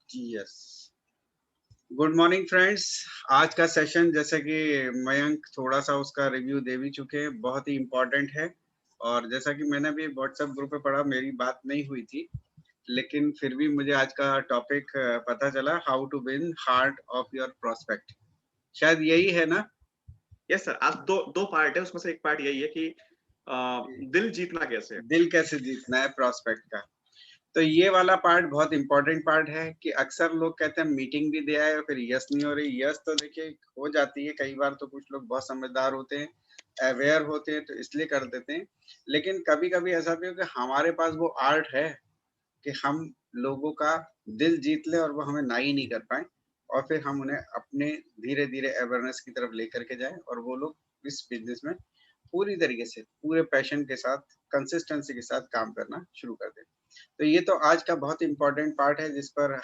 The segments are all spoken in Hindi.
यस। Good morning friends. आज का सेशन जैसे कि मयंक थोड़ा सा उसका रिव्यू दे भी चुके हैं, बहुत ही इम्पोर्टेंट है। और जैसा कि मैंने भी व्हाट्सएप ग्रुप पे पढ़ा, मेरी बात नहीं हुई थी, लेकिन फिर भी मुझे आज का टॉपिक पता चला, how to win heart of your prospect. शायद यही है ना? Yes sir. आज दो दो पार्ट है, उसमें से एक पार्ट यही है कि दिल जीतना कैसे। दिल कैसे जीतना है प्रोस्पेक्ट का। तो ये वाला पार्ट बहुत इंपॉर्टेंट पार्ट है कि अक्सर लोग कहते हैं मीटिंग भी दे आए और फिर यस नहीं हो रही। यस तो देखिए हो जाती है कई बार, तो कुछ लोग बहुत समझदार होते हैं, अवेयर होते हैं, तो इसलिए कर देते हैं। लेकिन कभी कभी ऐसा भी हो कि हमारे पास वो आर्ट है कि हम लोगों का दिल जीत ले और वो हमें ना ही नहीं कर पाए, और फिर हम उन्हें अपने धीरे धीरे अवेयरनेस की तरफ लेकर के जाएं और वो लोग इस बिजनेस में पूरी तरीके से पूरे पैशन के साथ कंसिस्टेंसी के साथ काम करना शुरू कर दें। तो ये तो आज का बहुत इम्पोर्टेंट पार्ट है जिस पर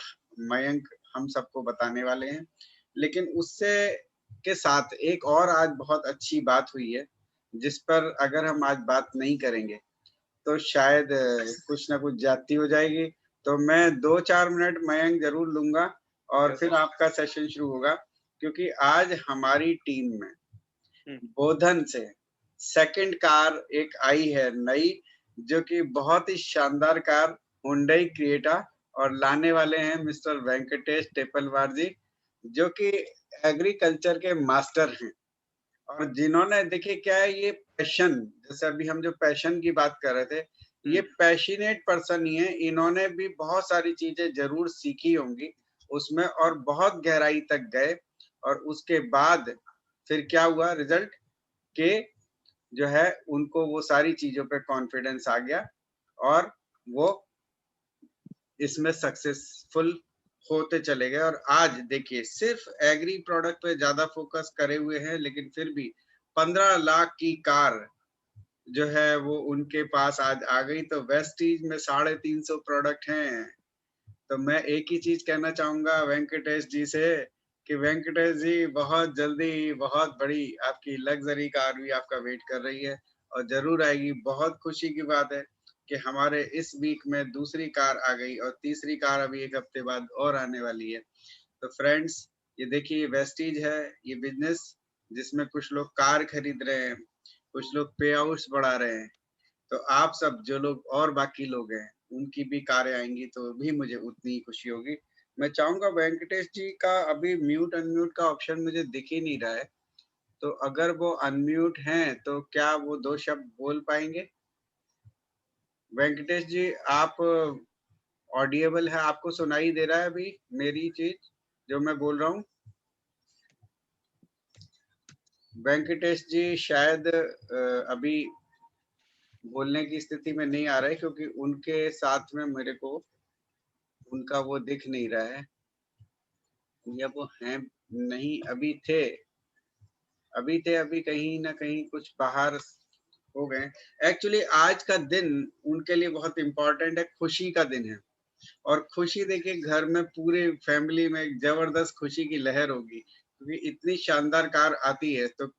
मयंक हम सबको बताने वाले हैं। लेकिन उससे के साथ एक और आज बहुत अच्छी बात हुई है जिस पर अगर हम आज बात नहीं करेंगे तो शायद कुछ ना कुछ ज्यादती हो जाएगी। तो मैं 2-4 मिनट मयंक जरूर लूंगा और फिर आपका सेशन शुरू होगा, क्योंकि आज हमारी टीम में बोधन से सेकंड कार एक आई है नई, जो कि बहुत ही शानदार कार हुंडई क्रेटा, और लाने वाले हैं मिस्टर वेंकटेश टेपलवार जी, जो कि एग्रीकल्चर के मास्टर हैं। और जिन्होंने देखिए क्या है ये पैशन, जैसे अभी हम जो पैशन की बात कर रहे थे, ये पैशनेट पर्सन ही है। इन्होंने भी बहुत सारी चीजें जरूर सीखी होंगी उसमें और बहुत गहराई तक गए, और उसके बाद फिर क्या हुआ रिजल्ट के जो है उनको वो सारी चीजों पे कॉन्फिडेंस आ गया और वो इसमें सक्सेसफुल होते चले गए। और आज देखिए सिर्फ एग्री प्रोडक्ट पे ज्यादा फोकस करे हुए हैं, लेकिन फिर भी 15 लाख की कार जो है वो उनके पास आज आ गई। तो वेस्टीज में 350 प्रोडक्ट हैं। तो मैं एक ही चीज कहना चाहूंगा वेंकटेश जी से कि वेंकटेश जी बहुत जल्दी बहुत बड़ी आपकी लग्जरी कार भी आपका वेट कर रही है और जरूर आएगी। बहुत खुशी की बात है कि हमारे इस वीक में दूसरी कार आ गई और तीसरी कार अभी एक हफ्ते बाद और आने वाली है। तो फ्रेंड्स ये देखिए वेस्टीज है, ये बिजनेस जिसमें कुछ लोग कार खरीद रहे हैं, कुछ लोग पे आउट्स बढ़ा रहे हैं। तो आप सब जो लोग और बाकी लोग हैं उनकी भी कारें आएंगी तो भी मुझे उतनी ही खुशी होगी। मैं चाहूंगा वेंकटेश जी का अभी म्यूट अनम्यूट का ऑप्शन मुझे दिख ही नहीं रहा है, तो अगर वो अनम्यूट हैं तो क्या वो 2 शब्द बोल पाएंगे? वेंकटेश जी आप ऑडिएबल है? आपको सुनाई दे रहा है अभी मेरी चीज जो मैं बोल रहा हूँ? वेंकटेश जी शायद अभी बोलने की स्थिति में नहीं आ रहे, क्योंकि उनके साथ में मेरे को उनका वो दिख नहीं रहा है, या वो हैं नहीं। अभी कहीं ना कहीं कुछ बाहर हो गए। एक्चुअली आज का दिन उनके लिए बहुत इम्पोर्टेंट है, खुशी का दिन है। और खुशी देखिए घर में पूरे फैमिली में एक जबरदस्त खुशी की लहर होगी, क्योंकि इतनी शानदार कार आती है तो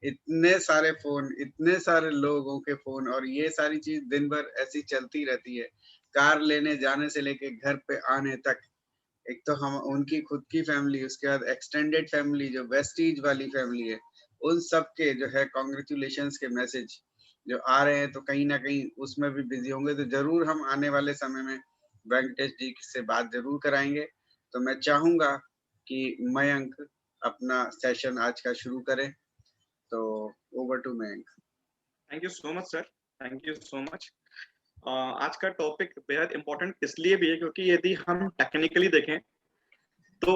इतने सारे फोन, इतने सारे लोगों के फोन, और ये सारी चीज दिन भर ऐसी चलती रहती है। कार लेने जाने से लेके घर पे आने तक, एक तो हम उनकी खुद की फैमिली, उसके बाद एक्सटेंडेड फैमिली जो वेस्टीज वाली फैमिली है, उन सब के जो है कॉन्ग्रेचुलेशंस के मैसेज जो आ रहे हैं, तो कहीं ना कहीं उसमें भी बिजी होंगे। तो जरूर हम आने वाले समय में वेंकटेश जी से बात जरूर कराएंगे। तो मैं चाहूंगा कि मयंक अपना सेशन आज का शुरू करें। तो over to Mayank. Thank you so much sir, thank you so much. आज का टॉपिक बेहद इंपॉर्टेंट इसलिए भी है क्योंकि यदि हम टेक्निकली देखें तो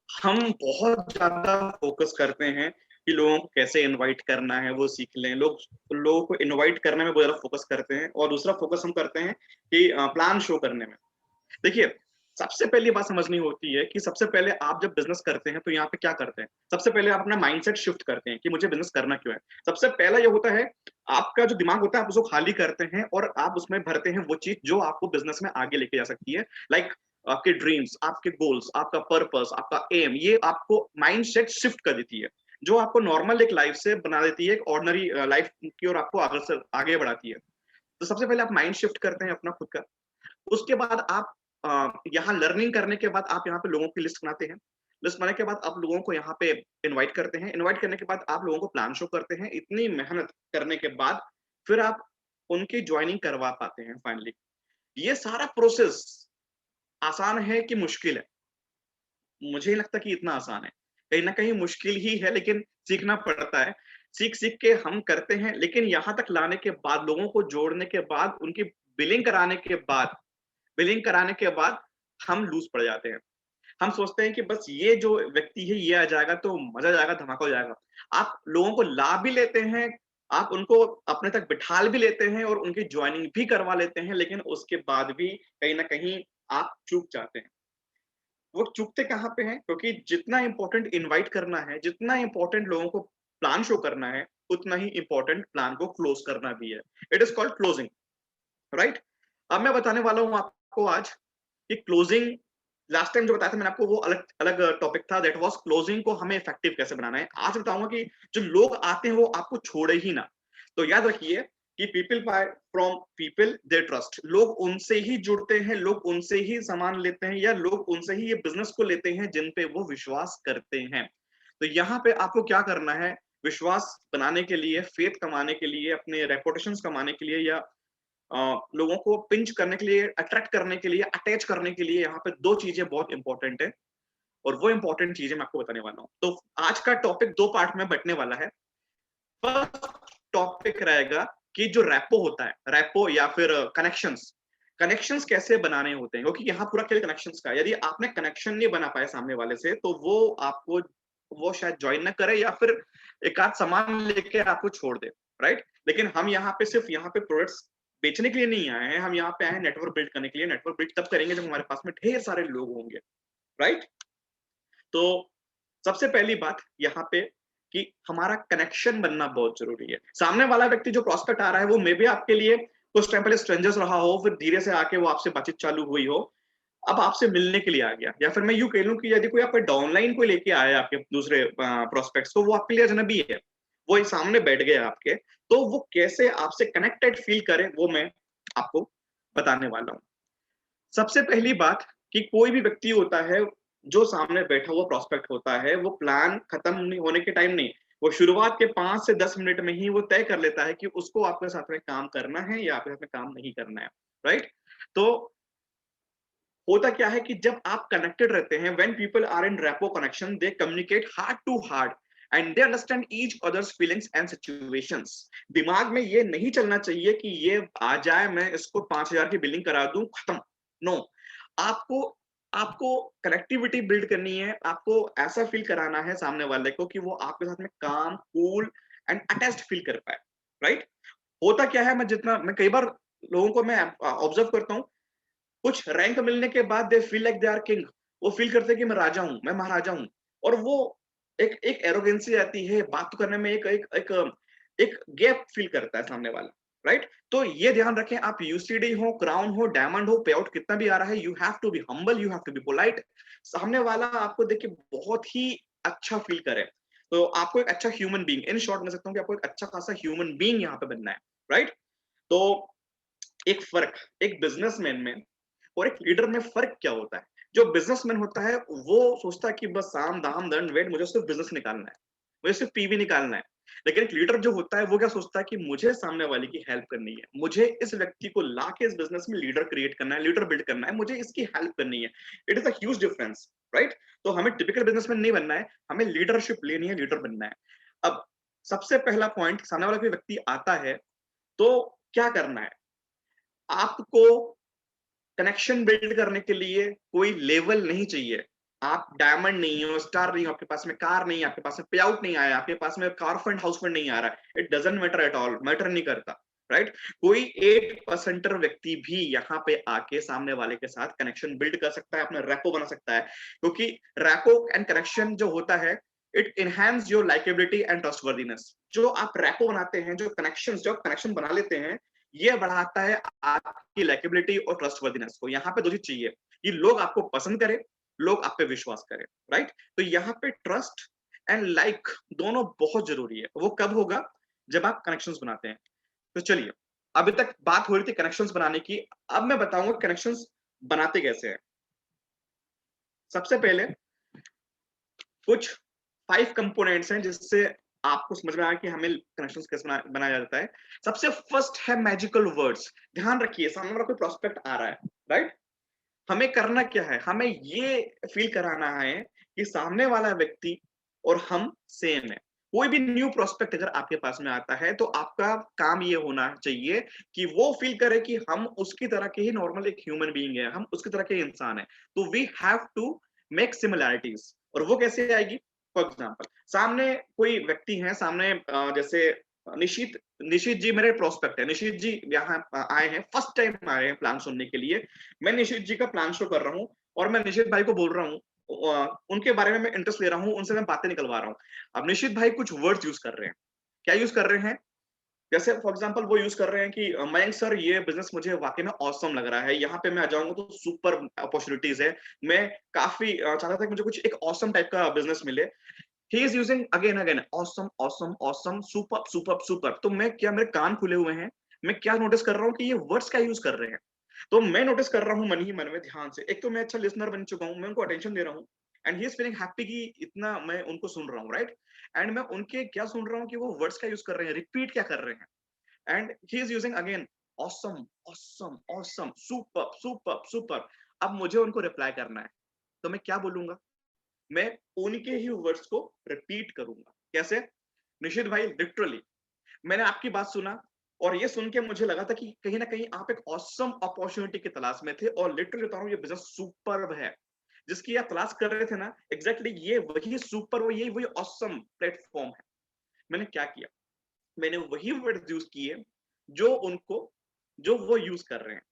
हम बहुत ज्यादा फोकस करते हैं कि लोगों को कैसे इनवाइट करना है वो सीख लें। लोगों को इनवाइट करने में बहुत ज्यादा फोकस करते हैं और दूसरा फोकस हम करते हैं कि प्लान शो करने में। देखिए, सबसे पहली बात समझनी होती है कि सबसे पहले आप जब बिजनेस करते हैं तो यहाँ पे क्या करते हैं। सबसे पहले आप अपना माइंडसेट शिफ्ट करते हैं कि मुझे बिजनेस करना क्यों है। सबसे पहला ये होता है, आपका जो दिमाग होता है आप उसको खाली करते हैं और आप उसमें भरते हैं वो चीज जो आपको बिजनेस में आगे लेके जा सकती है। लाइक आपके ड्रीम्स, आपके गोल्स, आपका पर्पस, आपका एम, ये आपको माइंडसेट शिफ्ट कर देती है, जो आपको नॉर्मल एक लाइफ से बना देती है एक ऑर्डिनरी लाइफ की ओर आपको आगे बढ़ाती है। तो सबसे पहले आप माइंड शिफ्ट करते हैं अपना खुद का। उसके बाद आप यहाँ लर्निंग करने के बाद आप यहाँ पे लोगों की लिस्ट बनाते हैं। लिस्ट बनाने के बाद आप लोगों को यहाँ पे इनवाइट करते हैं। इनवाइट करने के बाद आप लोगों को प्लान शो करते हैं। इतनी मेहनत करने के बाद फिर आप उनकी ज्वाइनिंग करवा पाते हैं फाइनली। ये सारा प्रोसेस आसान है कि मुश्किल है? मुझे नहीं लगता कि इतना आसान है। कहीं न कहीं मुश्किल ही है, लेकिन सीखना पड़ता है। सीख-सीख के हम करते हैं, लेकिन यहाँ तक लाने के बाद, लोगों को जोड़ने के बाद, उनकी बिलिंग कराने के बाद हम लूज़ पड़ जाते हैं। हम सोचते हैं कि बस ये जो व्यक्ति है ये आ जाएगा तो मज़ा आ जाएगा, धमाका हो जाएगा। आप लोगों को ला भी लेते हैं, आप उनको अपने तक बिठा भी लेते हैं और उनकी जॉइनिंग भी करवा लेते हैं, लेकिन उसके बाद भी कहीं न कहीं आप चूक जाते हैं। वो चूकते कहाँ पे हैं? क्योंकि जितना इम्पोर्टेंट इनवाइट करना है, जितना इम्पोर्टेंट लोगों को प्लान शो करना है, उतना ही इम्पोर्टेंट प्लान को क्लोज़ करना भी है। It is called closing, right? अब मैं बताने वाला हूँ आपको आज कि क्लोजिंग, लास्ट टाइम जो बताया था मैंने आपको वो अलग अलग टॉपिक था, दैट वाज़ क्लोजिंग को हमें इफेक्टिव कैसे बनाना है। आज बताऊँगा कि जो लोग आते हैं वो आपको छोड़े ही ना। तो याद रखिए कि people buy from people they trust. लोग उनसे ही जुड़ते हैं, लोग उनसे ही सामान लेते हैं या लोग उनसे ही ये बिज़नेस को लेते हैं जिन पे वो विश्वास करते हैं। तो यहाँ पे आपको क्या करना है, विश्वास बनाने के लिए, फेथ कमाने के लिए, अपने रेपुटेशंस कमाने के लिए या लोगों को पिंच करने के लिए, अट्रैक्ट करने के लिए, अटैच करने के लिए यहाँ पे 2 चीज़ें बहुत इम्पोर्टेंट है और वो इम्पोर्टेंट चीज़ें मैं आपको बताने वाला हूँ। तो आज का टॉपिक 2 पार्ट में बँटने वाला है। फर्स्ट टॉपिक रहेगा कि जो रैपो होता है, रैपो या फिर कनेक्शंस, कनेक्शंस कैसे बनाने होते हैं? क्योंकि यहाँ पूरा खेल कनेक्शंस का है। यदि आपने कनेक्शन नहीं बना पाए सामने वाले से, तो वो शायद जॉइन ना करे या फिर एक आध सामान लेके आपको छोड़ दे, राइट? लेकिन हम यहाँ पे सिर्फ यहाँ पे प्रोडक्ट्स बेचने के लिए नहीं आए हैं, हम यहाँ पे आए हैं नेटवर्क बिल्ड करने के लिए। नेटवर्क बिल्ड तब करेंगे जब हमारे पास में ढेर सारे लोग होंगे, राइट? तो सबसे पहली बात यहाँ पे कि हमारा कनेक्शन बनना बहुत ज़रूरी है। सामने वाला व्यक्ति जो प्रॉस्पेक्ट आ रहा है, वो मे बी आपके लिए कुछ टाइम पहले स्ट्रेंजर्स रहा हो, फिर धीरे से आके वो आपसे बातचीत चालू हुई हो, अब आपसे मिलने के लिए आ गया। या फिर मैं यूँ कह लूँ कि यदि कोई आपका डाउनलाइन कोई लेके आया है आपके दूसरे प्रॉस्पेक्ट्स, तो वो आपके लिए अजनबी है। वो ही सामने बैठ गया आपके, तो वो कैसे आपसे कनेक्टेड फ़ील करे, वो मैं आपको बताने वाला हूँ। सबसे पहली बात कि कोई भी व्यक्ति होता है, जो सामने बैठा हुआ प्रॉस्पेक्ट होता है, वो प्लान खत्म नहीं होने के टाइम नहीं, वो शुरुआत के 5 से 10 मिनट में ही वो तय कर लेता है कि उसको आपके साथ में काम करना है या आपके साथ में काम नहीं करना है, राइट? तो होता क्या है कि जब आप कनेक्टेड रहते हैं, when people are in rapport connection, they communicate heart to heart and they understand each others feelings and situations. दिमाग में ये नहीं चलना चाहिए कि ये आ जाए, मैं इसको 5,000 की बिलिंग करा दूं, खत्म। नो, आपको आपको कनेक्टिविटी बिल्ड करनी है। आपको ऐसा फील कराना है सामने वाले को कि वो आपके साथ में काम, कूल एंड अटैच्ड फील कर पाए, राइट? होता क्या है, मैं कई बार लोगों को मैं ऑब्जर्व करता हूँ, कुछ रैंक मिलने के बाद they feel like they are king. वो फील करते हैं कि मैं राजा हूँ, मैं महाराजा हूँ। और वो एक एक एरोगेंसी आती है, बात करने में एक गैप फील करता है सामने वाला, राइट? तो ये ध्यान रखें, आप यूसीडी हो, क्राउन हो, डायमंड हो, पे आउट कितना भी आ रहा है, you have to be humble, you have to be polite. सामने वाला आपको देख के बहुत ही अच्छा फील करे। तो आपको एक अच्छा ह्यूमन बीइंग, इन शॉर्ट मैं सकता हूँ कि आपको एक अच्छा खासा ह्यूमन बीइंग यहाँ पे बनना है, राइट? तो एक फ़र्क, एक बिज़नेसमैन में और एक लीडर में फ़र्क क्या होता है? जो बिज़नेसमैन होता है, वो सोचता है कि बस साम, दाम, दंड, भेद, मुझे सिर्फ़ बिज़नेस निकालना है। मुझे सिर्फ़ पीवी निकालना है। लेकिन एक लीडर जो होता है, वो क्या सोचता है कि मुझे सामने वाले की हेल्प करनी है। मुझे इस व्यक्ति को लाके इस बिज़नेस में लीडर क्रिएट करना है, लीडर बिल्ड करना है, मुझे इसकी हेल्प करनी है। It is a huge difference, right? तो हमें टिपिकल बिज़नेसमैन नहीं बनना है, हमें लीडरशिप लेनी है, लीडर बनना है। अब सबसे पहला पॉइंट, सामने वाला कोई व्यक्ति आता है, तो क्या करना है? आपको कनेक्शन बिल्ड करने के लिए कोई लेवल नहीं चाहिए। आप डायमंड नहीं हो, स्टार नहीं हो, आपके पास में कार नहीं है, आपके पास में पे आउट नहीं आया, आपके पास में कार फंड, हाउस फंड नहीं आ रहा है। It doesn't matter at all, matter नहीं करता, राइट? कोई 8% व्यक्ति भी यहाँ पे आके सामने वाले के साथ कनेक्शन बिल्ड कर सकता है, अपना रैपो बना सकता है। क्योंकि रैपो एंड कनेक्शन जो होता है, it enhance your likeability and trustworthiness. जो आप रैपो बनाते हैं, जो आप कनेक्शन बना लेते हैं, ये बढ़ाता है आपकी लाइकेबिलिटी और ट्रस्टवर्दीनेस को। यहाँ पे 2 चीज़ चाहिए कि लोग आपको पसंद करें, लोग आप पे विश्वास करें, राइट? तो यहाँ पे ट्रस्ट एंड लाइक दोनों बहुत ज़रूरी है। वो कब होगा? जब आप कनेक्शंस बनाते हैं। तो चलिए, अभी तक बात हो रही थी कनेक्शंस बनाने की, अब मैं बताऊँगा कनेक्शंस बनाते कैसे हैं। सबसे पहले कुछ 5 कंपोनेंट्स हैं जिससे आपको समझ में आया कि हमें कनेक्शंस कैसे बनाया जाता है। सबसे फर्स्ट है मैजिकल वर्ड्स। ध्यान रखिए, सामने वाला कोई प्रोस्पेक्ट आ रहा है, राइट? हमें करना क्या है, हमें ये फील कराना है कि सामने वाला व्यक्ति और हम सेम है। कोई भी न्यू प्रोस्पेक्ट अगर आपके पास में आता है तो आपका काम ये होना चाहिए कि वो फील करे कि हम उसकी तरह के ही नॉर्मल एक ह्यूमन बीइंग है, हम उसकी तरह के इंसान है। तो we have to make similarities. और वो कैसे आएगी? फॉर एग्जाम्पल, सामने कोई व्यक्ति है, सामने जैसे निशित निशित जी मेरे प्रोस्पेक्ट है। निशित जी यहाँ आए हैं, फर्स्ट टाइम आए हैं प्लान सुनने के लिए। मैं निशित जी का प्लान शो कर रहा हूँ और मैं निशित भाई को बोल रहा हूँ, उनके बारे में मैं इंटरेस्ट ले रहा हूँ, उनसे मैं बातें निकलवा रहा हूँ। अब निशित भाई कुछ वर्ड्स यूज कर रहे हैं। क्या यूज कर रहे हैं? जैसे फॉर एग्जांपल वो यूज कर रहे हैं कि मयंक सर ये बिजनेस मुझे वाकई में ऑसम लग रहा है, यहाँ पे मैं आ जाऊंगा तो सुपर अपॉर्चुनिटीज है, मैं काफी चाहता था कि मुझे कुछ एक ऑसम टाइप का बिजनेस मिले। He is using again again awesome awesome awesome, super super super. तो मैं क्या, मेरे कान खुले हुए हैं, मैं क्या नोटिस कर रहा हूँ कि ये वर्ड्स क्या यूज कर रहे हैं। तो मैं नोटिस कर रहा हूँ मन ही मन में ध्यान से। एक तो मैं अच्छा लिसनर बन चुका हूँ, मैं उनको अटेंशन दे रहा हूँ and he is feeling happy कि इतना मैं उनको सुन रहा हूँ, राइट? एंड मैं उनके क्या सुन रहा हूँ कि वो वर्ड्स क्या यूज कर रहे हैं, रिपीट क्या कर रहे हैं। And he is using again awesome awesome awesome, super super super. अब मुझे उनको रिप्लाई करना है, तो मैं क्या बोलूंगा? मैं उनके ही वर्ड्स को रिपीट करूंगा। कैसे? निशित भाई, लिटरली मैंने आपकी बात सुना और ये सुन के मुझे लगा था कि कहीं ना कहीं आप एक ऑसम अपॉर्चुनिटी की तलाश में थे, और लिटरली बता रहा हूँ ये बिजनेस सुपर्ब है जिसकी आप तलाश कर रहे थे ना। एग्जैक्टली ये वही सुपर, वो यही वही ऑसम प्लेटफॉर्म है। मैंने क्या किया? मैंने वही वर्ड यूज किए जो उनको, जो वो यूज कर रहे हैं।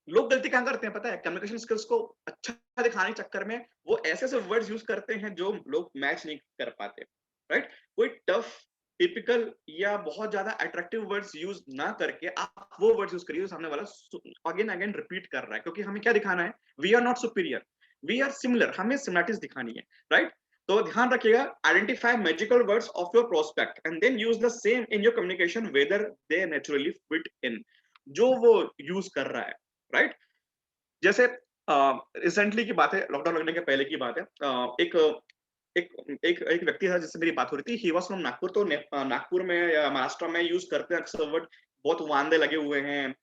लोग गलती कहां करते हैं पता है? कम्युनिकेशन स्किल्स को अच्छा दिखाने के चक्कर में वो ऐसे ऐसे वर्ड्स यूज करते हैं जो लोग मैच नहीं कर पाते, राइट? कोई टफ, टिपिकल या बहुत ज्यादा अट्रैक्टिव वर्ड्स यूज ना करके आप वो वर्ड्स यूज करिए जो सामने वाला अगेन अगेन रिपीट कर रहा है, क्योंकि हमें क्या दिखाना है? We are not superior, we are similar, हमें सिमिलरिटीज दिखानी है, राइट? तो ध्यान रखिएगा, identify magical words of your prospect and then use the same in your communication whether they naturally fit in जो वो यूज कर रहा है, राइट? जैसे रिसेंटली की बात है, लॉकडाउन लगने के पहले की बात है। एक एक एक एक व्यक्ति था जिससे मेरी बात हो रही थी। He was from Nagpur. तो नागपुर में या महाराष्ट्र में यूज करते हैं अक्सर वर्ड, बहुत वांदे लगे हुए हैं,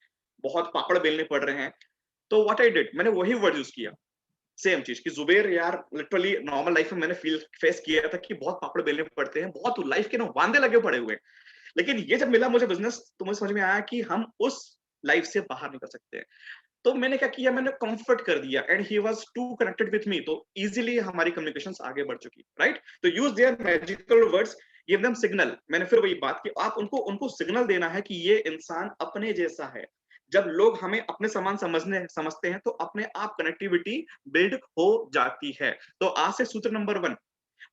बहुत पापड़ बेलने पड़ रहे हैं। तो व्हाट आई डिड, मैंने वही वर्ड यूज किया, सेम चीज कि जुबेर यार, लिटरली नॉर्मल लाइफ में मैंने फील फेस किया था कि बहुत पापड़ बेलने पड़ते हैं, बहुत लाइफ के ना वांदे लगे पड़े हुए हैं। लेकिन ये जब मिला मुझे बिजनेस, तो मुझे समझ में आया कि हम उस लाइफ से बाहर निकल सकते हैं। तो मैंने क्या किया, मैंने कंफर्ट कर दिया and he was to connected with me. तो इजीली हमारी कम्युनिकेशंस आगे बढ़ चुकी, राइट? तो use their magical words, give them signal. मैंने फिर वही बात की, आप उनको उनको सिग्नल देना है कि ये इंसान अपने जैसा है। जब लोग हमें अपने समान समझते हैं तो अपने आप कनेक्टिविटी बिल्ड हो जाती है। तो आज से सूत्र नंबर 1,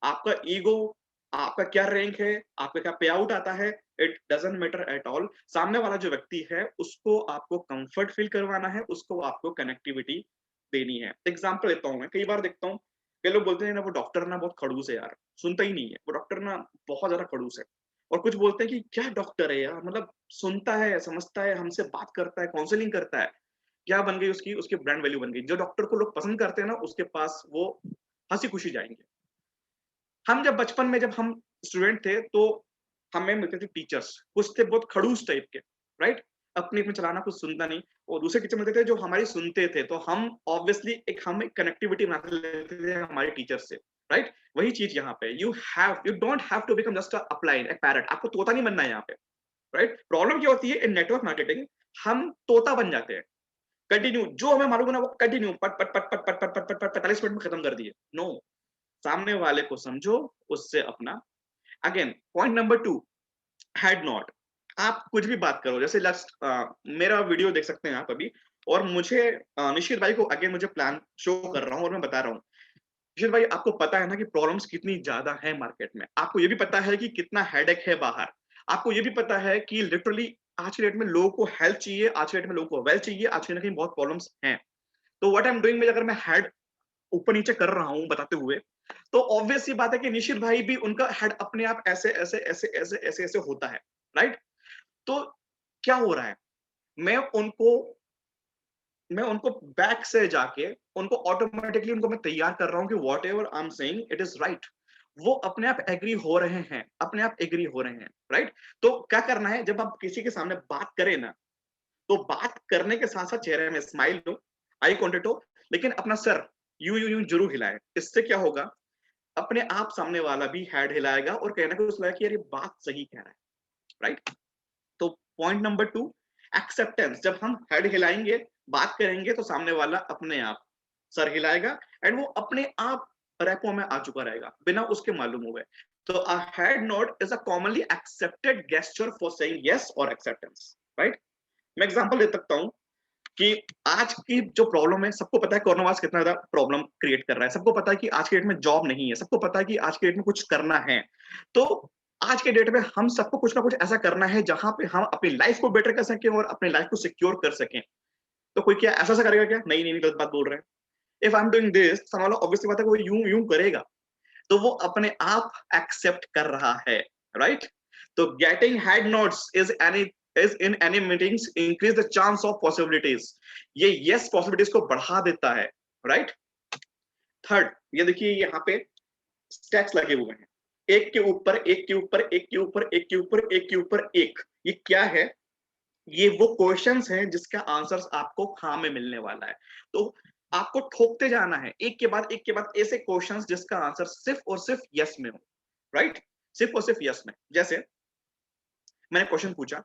आपका ईगो, आपका क्या रैंक है, आपका क्या पे आउट आता है, it doesn't matter at all. सामने वाला जो व्यक्ति है उसको आपको कंफर्ट फील करवाना है, उसको आपको कनेक्टिविटी देनी है। एग्जांपल देता हूं, मैं कई बार देखता हूँ कई लोग बोलते हैं ना वो डॉक्टर ना बहुत खड़ूस है यार, सुनता ही नहीं है, वो डॉक्टर ना बहुत ज्यादा खड़ूस है। और कुछ बोलते हैं कि क्या डॉक्टर है यार, मतलब सुनता है, समझता है, हमसे बात करता है, काउंसलिंग करता है। क्या बन गई उसकी उसकी ब्रांड वैल्यू बन गई। जो डॉक्टर को लोग पसंद करते हैं ना उसके पास वो हंसी खुशी जाएंगे। हम जब बचपन में, जब हम स्टूडेंट थे तो हमें मिलते थे टीचर्स, कुछ थे बहुत खड़ूस टाइप के, राइट? अपने अपने चलाना, कुछ सुनता नहीं। और दूसरे टीचर मिलते थे जो हमारी सुनते थे, तो हम ऑब्वियसली हम एक कनेक्टिविटी बना लेते थे हमारे टीचर से, राइट? वही चीज यहाँ पे, you don't have to become just upline a parrot. आपको तोता नहीं बनना है यहाँ पे, राइट? प्रॉब्लम क्या होती है इन नेटवर्क मार्केटिंग, हम तोता बन जाते हैं। कंटिन्यू जो हमें मालूम है ना वो कंटिन्यू पट पट पट पट पट पट पट पट 45 मिनट में खत्म कर दिए। नो, सामने वाले को समझो, उससे अपना। Again point number 2, had not. आप कुछ भी बात करो, जैसे लास्ट मेरा वीडियो देख सकते हैं आप अभी, और मुझे निश्चित भाई को अगेन मुझे प्लान शो कर रहा हूँ और मैं बता रहा हूँ, निश्चित भाई आपको पता है ना कि प्रॉब्लम्स कितनी ज्यादा है मार्केट में, आपको ये भी पता है कि कितना हेडेक है बाहर, आपको ये भी पता है कि लिटरली आज की डेट में लोगों को हेल्प चाहिए, आज की डेट में लोगों को वेल्थ चाहिए, आज कहीं बहुत प्रॉब्लम्स हैं। तो व्हाट आई एम डूइंग में अगर मैं हेड ऊपर नीचे कर रहा हूं बताते हुए, तो ऑब्वियस सी बात है कि निशित भाई भी उनका हेड अपने आप ऐसे ऐसे ऐसे ऐसे ऐसे ऐसे होता है, राइट? तो क्या हो रहा है, मैं उनको मैं उनको बैक से जाके उनको ऑटोमेटिकली उनको मैं तैयार कर रहा हूँ कि what ever I am saying it is right. वो अपने आप एग्री हो रहे हैं, अपने आप एग्री हो रहे हैं, राइट। तो क्या करना है, जब आप किसी के सामने बात करें ना, तो बात करने के साथ साथ चेहरे में स्माइल दो, आई कॉन्टेक्ट हो, लेकिन अपना सर यूं यूं यूं जरूर हिलाए। इससे क्या होगा, अपने आप सामने वाला भी हेड हिलाएगा और कहने को उसको लगेगा कि यार ये बात सही कह रहा है, राइट। तो पॉइंट नंबर 2, एक्सेप्टेंस। जब हम हेड हिलाएंगे, बात करेंगे, तो सामने वाला अपने आप सर हिलाएगा एंड वो अपने आप रेपो में आ चुका रहेगा बिना उसके मालूम हुए। तो a head nod is a commonly accepted gesture for saying yes और एक्सेप्टेंस, राइट। मैं एग्जांपल दे सकता हूं कि आज की जो प्रॉब्लम है, सबको पता है कोरोना वायरस कितना ज्यादा प्रॉब्लम क्रिएट कर रहा है, सबको पता है कि आज के डेट में जॉब नहीं है, सबको पता है कि आज के डेट में कुछ करना है। तो आज के डेट में हम सबको कुछ ना कुछ ऐसा करना है जहां पे हम अपनी लाइफ को बेटर कर सकें और अपनी लाइफ को सिक्योर कर सकें। तो कोई क्या ऐसा करेगा क्या? नहीं नहीं नहीं, गलत बात बोल रहे हैं। If I am doing this, सामने वाला ऑब्वियसली बात है वो यूं यूं करेगा, तो वो अपने आप एक्सेप्ट कर रहा है, राइट। तो getting head nodes is in any meetings increase the chance of possibilities. ये यस पॉसिबिलिटीज को बढ़ा देता है, राइट। थर्ड, ये देखिए यहाँ पे स्टैक्स लगे हुए हैं, एक के ऊपर एक के ऊपर एक के ऊपर एक के ऊपर एक के ऊपर एक। ये क्या है? ये वो क्वेश्चंस हैं जिसका आंसर्स आपको हाँ में मिलने वाला है। तो आपको ठोकते जाना है एक के बाद एक के बाद ऐसे क्वेश्चंस जिसका आंसर सिर्फ और सिर्फ यस में हो, राइट। सिर्फ और सिर्फ यस में। जैसे मैंने क्वेश्चन पूछा,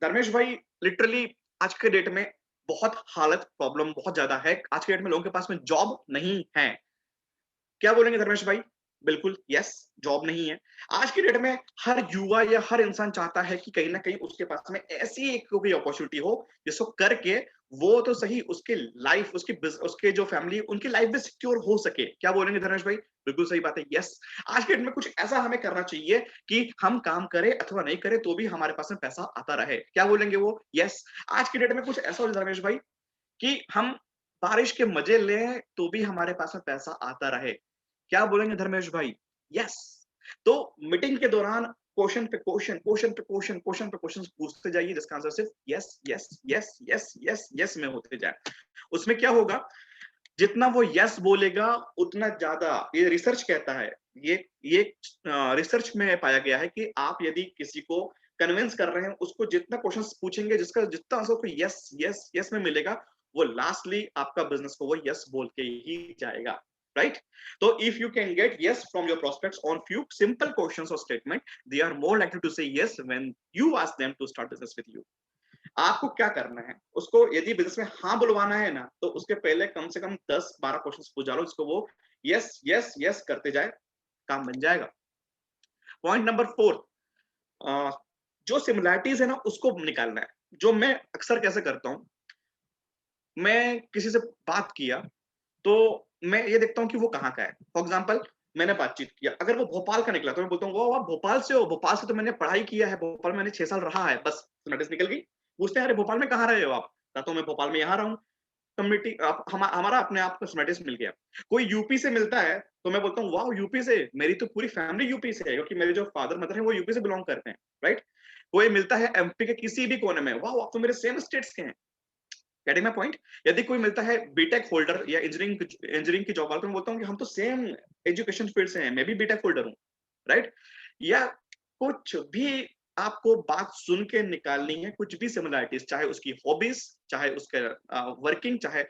धर्मेश भाई, लिटरली आज के डेट में बहुत हालत प्रॉब्लम बहुत ज्यादा है, आज के डेट में लोगों के पास में जॉब नहीं है। क्या बोलेंगे धर्मेश भाई? बिल्कुल यस, जॉब नहीं है। आज की डेट में हर युवा या हर इंसान चाहता है कि कहीं ना कहीं उसके पास में ऐसी एक कोई अपॉर्चुनिटी हो जिसको करके वो तो सही उसके लाइफ उसके जो फैमिली उनकी लाइफ भी सिक्योर हो सके। क्या बोलेंगे धर्मेश भाई? बिल्कुल सही बात है, यस। आज के डेट में कुछ ऐसा हमें करना चाहिए कि हम काम करें अथवा नहीं करें तो भी हमारे पास में पैसा आता रहे। क्या बोलेंगे वो? यस। आज की डेट में कुछ ऐसा हो धर्मेश भाई कि हम बारिश के मजे लें तो भी हमारे पास में पैसा आता रहे। क्या बोलेंगे धर्मेश भाई? यस। तो मीटिंग के दौरान क्वेश्चन पे क्वेश्चन, क्वेश्चन पे क्वेश्चन, क्वेश्चन पे क्वेश्चन पूछते जाइए जिसका आंसर सिर्फ yes yes yes yes yes yes में होते जाए। उसमें क्या होगा, जितना वो यस बोलेगा उतना ज्यादा, ये रिसर्च कहता है, ये रिसर्च में पाया गया है कि आप यदि किसी को कन्विंस कर रहे हैं, उसको जितना क्वेश्चंस पूछेंगे, जिसका जितना आंसर को यस यस यस में मिलेगा, वो लास्टली आपका बिजनेस को वो यस बोल के ही जाएगा, राइट। तो if you can get yes from your prospects on few simple questions और statement, they are more likely to say yes when you ask them to start business with you. आपको क्या करना है, उसको यदि बिजनेस में हाँ बुलवाना है ना, तो उसके पहले कम से कम 10-12 क्वेश्चन पूछा लो, जिसको वो यस यस यस करते जाए, काम बन जाएगा। पॉइंट नंबर 4, जो सिमिलैरिटीज है ना उसको निकालना है। जो मैं अक्सर कैसे करता हूं, मैं किसी से बात किया तो मैं ये देखता हूँ कि वो कहाँ का है। फॉर एग्जाम्पल, मैंने बातचीत किया, अगर वो भोपाल का निकला तो मैं बोलता हूँ वो आप भोपाल से हो? भोपाल से तो मैंने पढ़ाई किया है, भोपाल में मैंने 6 साल रहा है, बस नोटिस निकल गई। पूछते हैं अरे भोपाल में कहाँ रहे हो आप? तो मैं भोपाल में यहाँ रहा हूँ। कम्युनिटी हमारा अपने आप को सिमेटिस मिल गया। कोई यूपी से मिलता है तो मैं बोलता हूँ वाह यूपी से, मेरी तो पूरी फैमिली यूपी से है, क्योंकि मेरे जो फादर मदर है वो यूपी से बिलोंग करते हैं, राइट। कोई मिलता है एमपी के किसी भी कोने में, वाह आप तो मेरे सेम स्टेट्स के हैं। Getting my point? यदि कोई मिलता है बीटेक होल्डर या इंजीनियरिंग की जॉब वाला, तो मैं बोलता हूँ कि हम तो सेम एजुकेशन फील्ड से हैं, मैं भी बीटेक होल्डर हूँ, राइट। या कुछ भी आपको बात सुन के निकालनी है, कुछ भी सिमिलरिटीज, चाहे उसकी हॉबीज, चाहे उसके वर्किंग, चाहे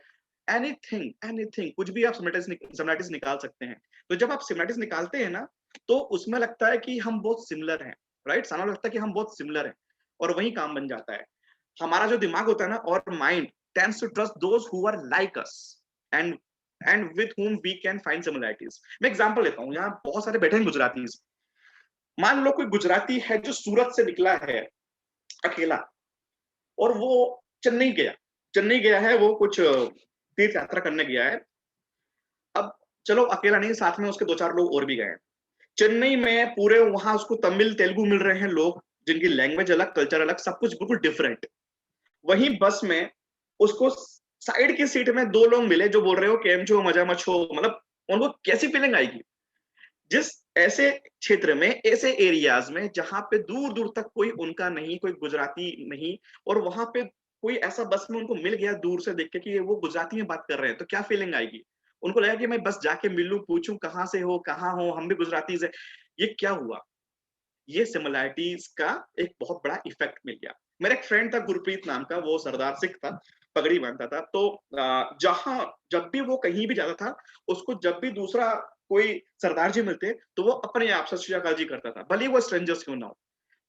एनीथिंग एनीथिंग, कुछ भी आप सिमिलरिटीज निकाल सकते हैं। तो जब आप सिमिलरिटीज निकालते हैं ना, तो उसमें लगता है कि हम बहुत सिमिलर हैं, राइट। सामने लगता है कि हम बहुत सिमिलर हैं, और वही काम बन जाता है। हमारा जो दिमाग होता है ना, और mind tends to trust those who are like us and with whom we can find similarities। मैं एग्जांपल लेता हूँ, यहाँ बहुत सारे बैठे हैं गुजरातीज। मान लो कोई गुजराती है जो सूरत से निकला है अकेला, और वो चेन्नई गया, है वो कुछ तीर्थ यात्रा करने गया है। अब चलो अकेला नहीं, साथ में उसके 2-4 लोग और भी गए हैं। चेन्नई में पूरे वहां उसको तमिल तेलुगु मिल रहे हैं लोग, जिनकी लैंग्वेज अलग, कल्चर अलग, सब कुछ बिल्कुल डिफरेंट। वहीं बस में उसको साइड की सीट में 2 लोग मिले जो बोल रहे हो केम छो, मजा मत छो, मतलब उनको कैसी फीलिंग आएगी? जिस ऐसे क्षेत्र में, ऐसे एरियाज में जहां पे दूर दूर तक कोई उनका नहीं, कोई गुजराती नहीं, और वहां पे कोई ऐसा बस में उनको मिल गया दूर से देख के कि वो गुजराती में बात कर रहे हैं, तो क्या फीलिंग आएगी? उनको लगा कि मैं बस जाके मिलूं, पूछूं कहाँ से हो, कहाँ हो, हम भी गुजरातीज है। ये क्या हुआ? ये सिमिलैरिटीज का एक बहुत बड़ा इफेक्ट मिल गया। मेरा एक फ्रेंड था गुरप्रीत नाम का, वो सरदार सिख था, पगड़ी बांधता था। तो जहां जब भी वो कहीं भी जाता था, उसको जब भी दूसरा कोई सरदार जी मिलते तो वो अपने आप से सत श्री अकाल जी करता था, भले ही वो स्ट्रेंजर्स क्यों ना हो।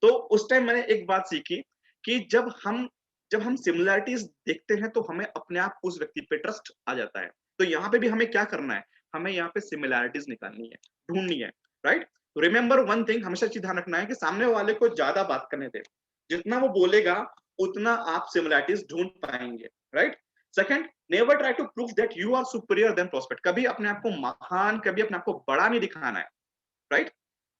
तो उस टाइम मैंने एक बात सीखी कि जब हम सिमिलैरिटीज देखते हैं तो हमें अपने आप उस व्यक्ति पे ट्रस्ट आ जाता है। तो यहाँ पे भी हमें क्या करना है? हमें यहाँ पे सिमिलैरिटीज निकालनी है, ढूंढनी है, राइट? तो रिमेंबर वन थिंग, हमेशा चीज ध्यान रखना है कि सामने वाले को ज्यादा बात करने दे। जितना वो बोलेगा उतना आप सिमिलैरिटीज ढूंढ पाएंगे, right? Second, never try to prove that you are superior than prospect. कभी अपने आप को महान, कभी अपने आप को बड़ा नहीं दिखाना है, राइट?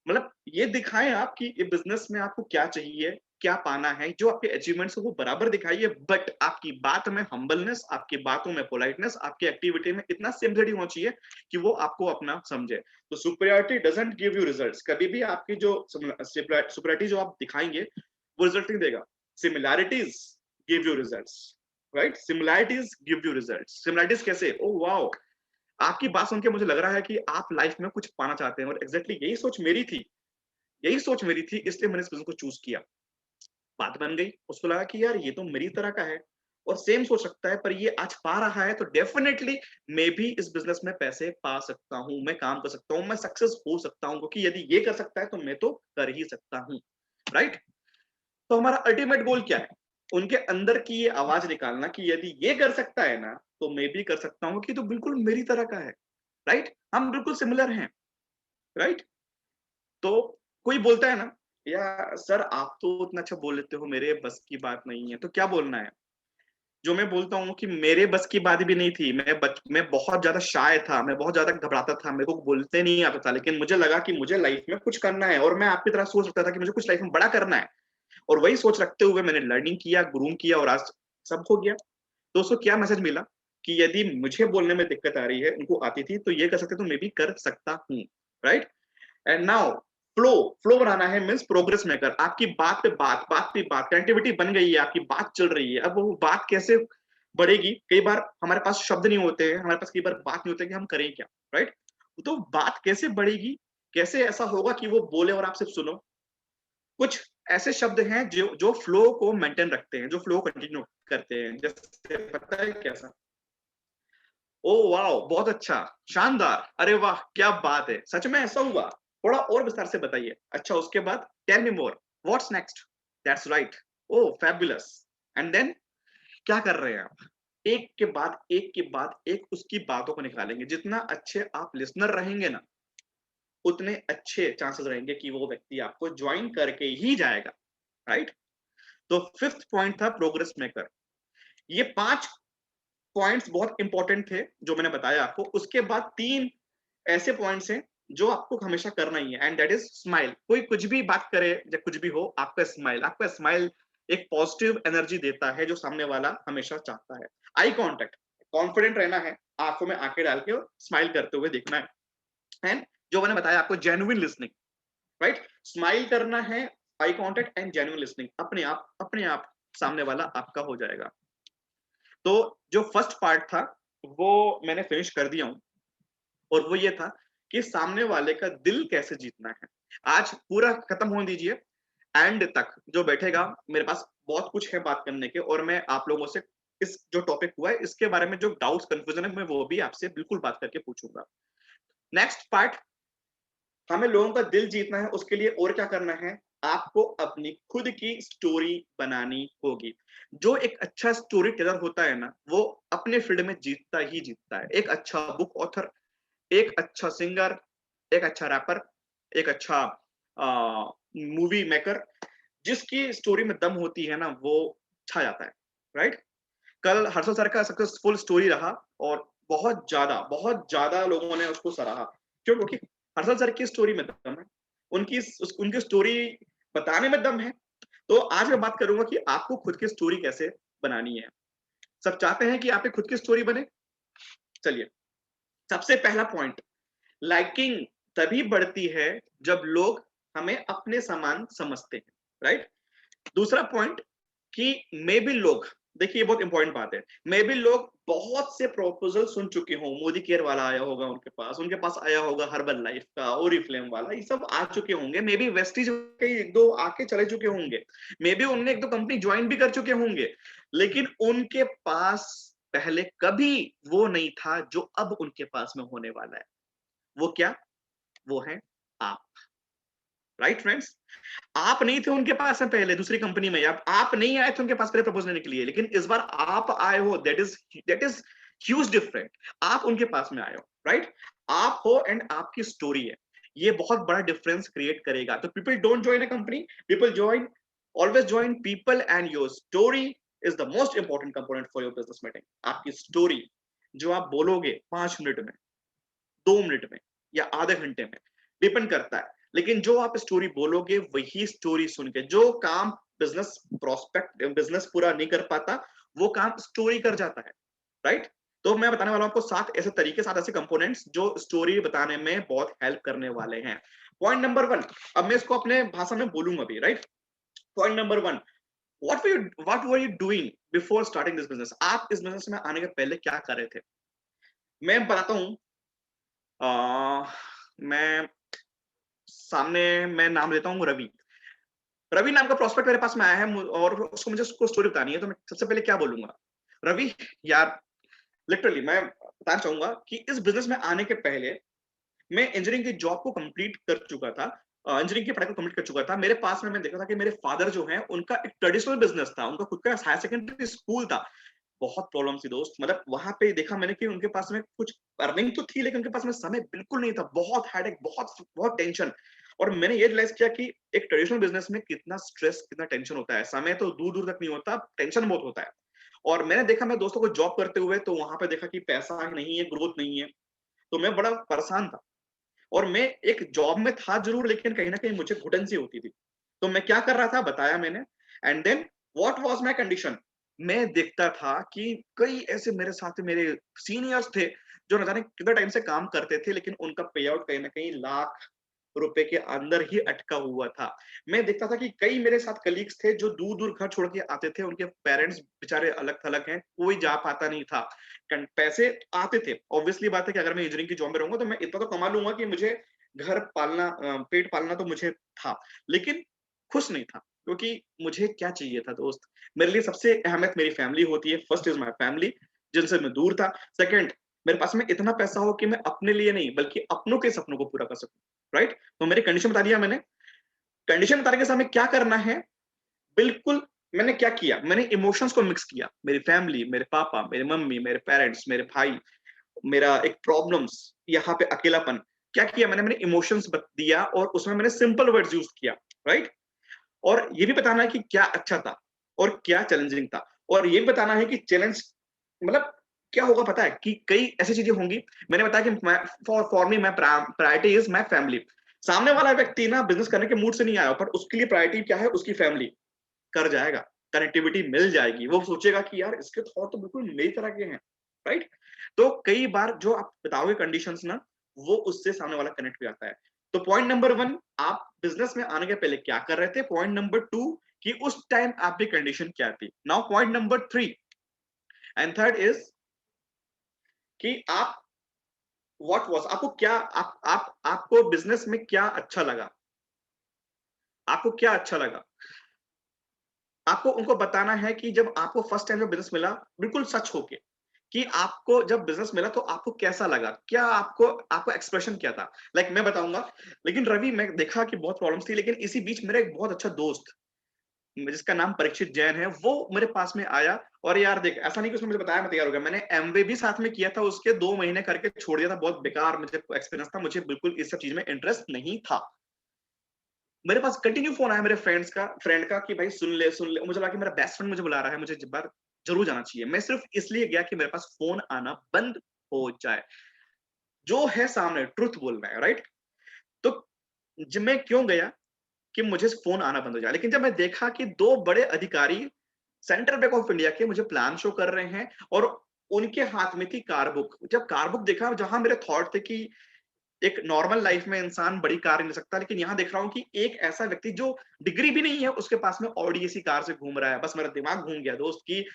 मतलब ये दिखाएं आप कि ये बिजनेस में आपको क्या चाहिए, क्या पाना है, जो आपके अचीवमेंट्स है वो बराबर दिखाइए, बट आपकी बात में हम्बलनेस, आपकी बातों में पोलाइटनेस, आपकी एक्टिविटी में इतना सिंपलिसिटी होना चाहिए कि वो आपको अपना समझे। तो superiority doesn't give you results. कभी भी आपकी जो सुपीरियरिटी जो आप दिखाएंगे वो रिजल्ट नहीं देगा। Similarities give you results, right? Similarities give you results. Similarities कैसे? ओह वाओ, आपकी बात सुन के मुझे लग रहा है कि आप लाइफ में कुछ पाना चाहते हैं, और एग्जैक्टली यही सोच मेरी थी, यही सोच मेरी थी, इसलिए मैंने इस बिजनेस को चूज किया। बात बन गई, उसको लगा कि यार ये तो मेरी तरह का है और सेम सोच सकता है, पर ये आज पा रहा है, तो डेफिनेटली मैं भी इस बिजनेस में पैसे पा सकता हूँ, मैं काम कर सकता हूँ, मैं सक्सेस हो सकता हूँ, क्योंकि यदि ये कर सकता है तो मैं तो कर ही सकता हूँ, राइट? तो हमारा अल्टीमेट गोल क्या है? उनके अंदर की ये आवाज निकालना कि यदि ये कर सकता है ना, तो मैं भी कर सकता हूँ, कि तो बिल्कुल मेरी तरह का है, राइट? हम बिल्कुल सिमिलर हैं, राइट? तो कोई बोलता है ना, या सर आप तो उतना अच्छा बोल लेते हो, मेरे बस की बात नहीं है, तो क्या बोलना है? जो मैं बोलता हूँ कि मेरे बस की बात भी नहीं थी, मैं बहुत ज्यादा शाय था, मैं बहुत ज्यादा घबराता था, मेरे को बोलते नहीं आता था, लेकिन मुझे लगा कि मुझे लाइफ में कुछ करना है, और मैं आपकी तरह सोच रखता था कि मुझे कुछ लाइफ में बड़ा करना है। और वही सोच रखते हुए मैंने लर्निंग किया, ग्रूम किया, और आज सब हो गया। तो उसको क्या मैसेज मिला कि यदि मुझे बोलने में दिक्कत आ रही है, उनको आती थी, तो ये कर सकते तो मैं भी कर सकता हूँ, right? And now flow, flow बनाना है मींस प्रोग्रेस मेकर। आपकी बात पे बात, बात पे बात, कनेक्टिविटी बन गई है, आपकी बात चल रही है। अब वो बात कैसे बढ़ेगी? कई बार हमारे पास शब्द नहीं होते हैं, हमारे पास कई बार बात नहीं होती कि हम करें क्या, राइट? तो बात कैसे बढ़ेगी? कैसे ऐसा होगा कि वो बोले और आप सिर्फ सुनो? कुछ ऐसे शब्द हैं जो जो फ्लो को मेंटेन रखते हैं, जो फ्लो कंटिन्यू करते हैं। जैसे पता है कैसा? ओ वाओ, बहुत अच्छा, शानदार, अरे वाह, क्या बात है, सच में ऐसा हुआ? थोड़ा और विस्तार से बताइए। अच्छा, उसके बाद tell me more, what's next? That's right, oh fabulous. And then क्या कर रहे हैं आप? एक के बाद एक के बाद एक उसकी बातों को निकालेंगे। जितना अच्छे आप लिसनर रहेंगे ना, उतने अच्छे चांसेस रहेंगे कि वो व्यक्ति आपको ज्वाइन करके ही जाएगा, राइट? तो फिफ्थ पॉइंट था प्रोग्रेस मेकर। ये 5 पॉइंट्स बहुत इंपॉर्टेंट थे जो मैंने बताया आपको। उसके बाद 3 ऐसे पॉइंट्स हैं जो आपको हमेशा करना ही है, एंड दैट इज स्माइल। कोई कुछ भी बात करे या कुछ भी हो, आपका स्माइल एक पॉजिटिव एनर्जी देता है, जो सामने वाला हमेशा चाहता है। आई कांटेक्ट, कॉन्फिडेंट रहना है, आंखों में आंखें डाल के स्माइल करते हुए देखना है। एंड जो मैंने बताया आपको, जेन्युइन लिसनिंग, राइट? स्माइल करना है, eye contact and genuine listening, अपने आप सामने वाला आपका हो जाएगा। तो जो फर्स्ट पार्ट था वो मैंने फिनिश कर दिया हूं, और वो ये था कि सामने वाले का दिल कैसे जीतना है। आज पूरा खत्म होने दीजिए, एंड तक जो बैठेगा, मेरे पास बहुत कुछ है बात करने के, और मैं आप लोगों से इस जो टॉपिक हुआ है इसके बारे में जो डाउट्स कंफ्यूजन है, मैं वो भी आपसे बिल्कुल बात करके पूछूंगा। नेक्स्ट पार्ट, हमें लोगों का दिल जीतना है, उसके लिए और क्या करना है? आपको अपनी खुद की स्टोरी बनानी होगी। जो एक अच्छा स्टोरी टेलर होता है ना, वो अपने फील्ड में जीतता ही जीतता है। एक अच्छा बुक ऑथर, एक अच्छा सिंगर, एक अच्छा रैपर, एक अच्छा मूवी मेकर, जिसकी स्टोरी में दम होती है ना, वो छा जाता है, राइट? कल हर्षल सर का सक्सेसफुल स्टोरी रहा, और बहुत ज्यादा लोगों ने उसको सराहा। क्यों? क्योंकि हर्षल सर की स्टोरी में दम है, उनकी स्टोरी बताने में दम है। तो आज मैं बात करूंगा कि आपको खुद की स्टोरी कैसे बनानी है। सब चाहते हैं कि आपकी खुद की स्टोरी बने। चलिए, सबसे पहला पॉइंट, लाइकिंग तभी बढ़ती है जब लोग हमें अपने समान समझते हैं, राइट? दूसरा पॉइंट, कि मे भी लोग देखिए ये बहुत इंपॉर्टेंट बात है। मे बी लोग बहुत से प्रपोजल सुन चुके हों, मोदी केयर वाला आया होगा उनके पास आया होगा हर्बल लाइफ का, ओरिफ्लेम वाला, ये सब आ चुके होंगे। मे बी वेस्टीज के एक दो आके चले चुके होंगे, मे बी उनने एक दो कंपनी ज्वाइन भी कर चुके होंगे, लेकिन उनके पास पहले कभी वो नहीं था जो अब उनके पास में होने वाला है। वो क्या? वो है आप। Right friends? आप नहीं थे उनके पास में पहले दूसरी कंपनी में, आप नहीं आए थे उनके पास पहले प्रपोज लेने के लिए, लेकिन इस बार आप आए हो, दैट इज ह्यूज डिफरेंट। आप उनके पास में आए हो, राइट? आप हो एंड आपकी स्टोरी है, ये बहुत बड़ा डिफरेंस क्रिएट करेगा। तो people don't join a company, people join, always join people, and your story is the most important component for your business meeting. आपकी स्टोरी जो आप बोलोगे 5 मिनट में, 2 मिनट में या आधे घंटे में, डिपेंड करता है। लेकिन जो आप स्टोरी बोलोगे, वही स्टोरी सुन के जो काम बिजनेस पूरा नहीं कर पाता, वो काम स्टोरी कर जाता है, राइट? तो मैं बताने वाला हूं आपको 7 ऐसे कंपोनेंट्स जो स्टोरी बताने में बहुत हेल्प करने वाले हैं। पॉइंट नंबर 1, अब मैं इसको अपने भाषा में बोलूंगा अभी, right? Point number 1, what were you doing before starting this business? आप इस बिजनेस में आने के पहले क्या कर रहे थे? मैं बताता हूं। मैं मैं नाम लेता हूँ रवि। रवि नाम का प्रोस्पेक्ट मेरे पास में आया है और उसको मुझे उसको स्टोरी बतानी है, तो मैं सबसे पहले क्या बोलूंगा? रवि यार, लिटरली मैं बताना चाहूंगा कि इस बिजनेस में आने के पहले मैं इंजीनियरिंग की जॉब को कंप्लीट कर चुका था, इंजीनियरिंग की पढ़ाई को कंप्लीट कर चुका था। मेरे पास में मैं देखा था कि मेरे फादर जो हैं उनका एक ट्रेडिशनल बिजनेस था, उनका खुद का हायर सेकेंडरी स्कूल था। बहुत प्रॉब्लम थी दोस्त, मतलब वहां पे देखा मैंने कि उनके पास में कुछ अर्निंग तो थी, लेकिन उनके पास में समय बिल्कुल नहीं था, बहुत हेडेक, बहुत बहुत टेंशन। और मैंने ये रियलाइज किया कि एक ट्रेडिशनल बिजनेस में कितना स्ट्रेस, कितना टेंशन होता है। समय तो दूर दूर तक नहीं होता, टेंशन बहुत होता है। और मैंने देखा मैं दोस्तों को जॉब करते हुए, तो वहां पे देखा कि पैसा नहीं है, ग्रोथ नहीं है, तो मैं बड़ा परेशान था। और मैं एक जॉब में था जरूर, लेकिन कहीं ना कहीं मुझे घुटन सी होती थी। तो मैं क्या कर रहा था बताया मैंने। And then what was my condition? मैं देखता था कि कई ऐसे मेरे साथ मेरे सीनियर्स थे जो न जाने कितना टाइम से काम करते थे, लेकिन उनका पे आउट कहीं ना कहीं लाख रुपए के अंदर ही अटका हुआ था। मैं देखता था कि कई मेरे साथ कलीग्स थे जो दूर दूर घर छोड़ के आते थे, उनके पेरेंट्स बेचारे अलग थलग हैं, कोई जा पाता नहीं था। पैसे आते थे, ऑब्वियसली बात है कि अगर मैं इंजीनियरिंग की जॉब में रहूंगा तो मैं इतना तो कमा लूंगा कि मुझे घर पालना, पेट पालना तो मुझे था, लेकिन खुश नहीं था। क्योंकि मुझे क्या चाहिए था दोस्त? मेरे लिए सबसे अहमियत मेरी फैमिली होती है। फर्स्ट इज माय फैमिली, जिनसे मैं दूर था। सेकंड, मेरे पास में इतना पैसा हो कि मैं अपने लिए नहीं बल्कि अपनों के सपनों को पूरा कर सकूं, राइट? तो मेरी कंडीशन बता दिया मैंने। कंडीशन बताने के सामने क्या करना है, बिल्कुल मैंने क्या किया, मैंने इमोशंस को मिक्स किया। मेरी फैमिली, मेरे पापा, मेरी मम्मी, मेरे पेरेंट्स, मेरे भाई, मेरा एक प्रॉब्लम्स, यहाँ पे अकेलापन, क्या किया मैंने? मैंने इमोशंस दिया और उसमें मैंने सिंपल वर्ड्स यूज किया, राइट? और ये भी बताना है कि क्या अच्छा था और क्या चैलेंजिंग था, और ये भी बताना है कि चैलेंज मतलब क्या होगा पता है कि कई ऐसी चीजें होंगी। मैंने बताया कि for me my priority is my family. सामने वाला व्यक्ति ना बिजनेस करने के मूड से नहीं आया, पर उसके लिए प्रायोरिटी क्या है? उसकी फैमिली। कर जाएगा, कनेक्टिविटी मिल जाएगी, वो सोचेगा कि यार इसके थॉट तो बिल्कुल मेरी तरह के हैं, राइट? तो कई बार जो आप बताओगे कंडीशंस ना, वो उससे सामने वाला कनेक्ट हो जाता है। तो पॉइंट नंबर 1, आप बिजनेस में आने के पहले क्या कर रहे थे? पॉइंट नंबर 2, कि उस टाइम आपकी कंडीशन क्या थी? Now point number 3 and third is कि आप व्हाट वाज, आपको क्या, आपको बिजनेस में क्या अच्छा लगा? आपको क्या अच्छा लगा? आपको उनको बताना है कि जब आपको फर्स्ट टाइम जब बिजनेस मिला, बिल्कुल सच होके, कि आपको जब बिजनेस मिला तो आपको कैसा लगा? क्या आपको आपका एक्सप्रेशन क्या था? लाइक मैं बताऊंगा। लेकिन रवि, मैं देखा कि बहुत प्रॉब्लम्स थी, लेकिन इसी बीच मेरा एक बहुत अच्छा दोस्त जिसका नाम परीक्षित जैन है, वो मेरे पास में आया। और यार देख, ऐसा नहीं कि उसने मुझे बताया मैं तैयार हो गया, मैंने एमवे भी साथ में किया था, उसके 2 महीने करके छोड़ दिया था। बहुत बेकार मुझे एक्सपीरियंस था, मुझे बिल्कुल इस सब चीज में इंटरेस्ट नहीं था। मेरे पास कंटिन्यू फोन आया मेरे फ्रेंड का कि भाई सुन ले। मुझे लगा कि मेरा बेस्ट फ्रेंड मुझे बुला रहा है, मुझे बार जरूर जाना चाहिए। मैं सिर्फ इसलिए गया कि मेरे पास फोन आना बंद हो जाए। जो है सामने ट्रुथ बोलना है, राइट? तो जब मैं क्यों गया कि मुझे फोन आना बंद हो जाए, लेकिन जब मैं देखा कि 2 बड़े अधिकारी सेंट्रल बैंक ऑफ इंडिया के मुझे प्लान शो कर रहे हैं और उनके हाथ में थी कार बुक, जब कार बुक देखा, जहां मेरे थॉट थे कि एक नॉर्मल लाइफ में इंसान बड़ी कार नहीं ले सकता, लेकिन यहाँ देख रहा हूँ कि एक ऐसा व्यक्ति जो डिग्री भी नहीं है उसके पास में ऑडी ऐसी कार से घूम रहा है। बस मेरा दिमाग घूम गया दोस्त कि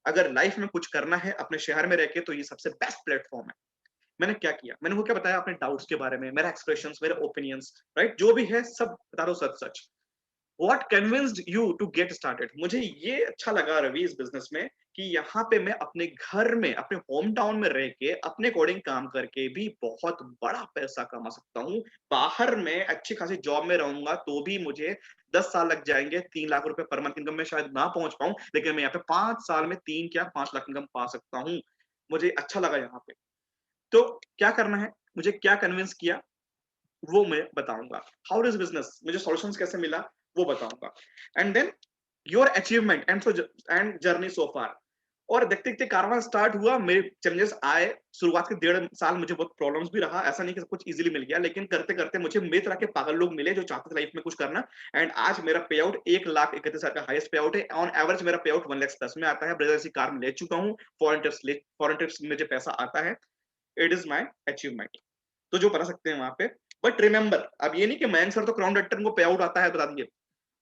अगर लाइफ में कुछ करना है अपने शहर में रह के तो ये सबसे बेस्ट प्लेटफॉर्म है। मैंने क्या किया, मैंने वो क्या बताया अपने डाउट्स के बारे में, मेरा एक्सप्रेशंस, मेरे ओपिनियंस, राइट, जो भी है सब बता दो सच सच। What convinced you to get started? मुझे ये अच्छा लगा रवि इस बिजनेस में कि यहाँ पे मैं अपने घर में, अपने होम टाउन में रह के अपने अकॉर्डिंग काम करके भी बहुत बड़ा पैसा कमा सकता हूँ। बाहर में अच्छी खासी जॉब में रहूंगा तो भी मुझे 10 साल लग जाएंगे, 3 लाख रुपए पर मंथ इनकम में शायद ना पहुंच पाऊं, लेकिन मैं यहाँ पे 5 साल में 3 क्या 5 लाख इनकम पा सकता हूँ। मुझे अच्छा लगा यहाँ पे। तो क्या करना है, मुझे क्या कन्विंस किया वो मैं बताऊंगा। हाउ इज बिजनेस, मुझे सॉल्यूशंस कैसे मिला वो बताऊंगा। And then your achievement and journey so far. और देखते देखते कारवां स्टार्ट हुआ, मेरे चैलेंजेस आए। शुरुआत के 1.5 साल मुझे बहुत प्रॉब्लम्स भी रहा, ऐसा नहीं कि सब कुछ इजीली मिल गया, लेकिन करते करते मुझे मेरी तरह के पागल लोग मिले जो चाहते थे लाइफ में कुछ करना। एंड आज मेरा पे आउट 1,31,000 का हाईएस्ट पे आउट है। ऑन एवरेज मेरा पे आउट 1,10,000 में आता है। ब्रेजर ऐसी कार में ले चुका हूँ, फॉरेन ट्रिप्स में मुझे पैसा आता है। It is my achievement. तो जो बता सकते हैं वहां पे। बट रिमेंबर, अब ये नहीं कि मयंक सर तो क्राउन डायरेक्टर को पे आउट आता है बता दिए,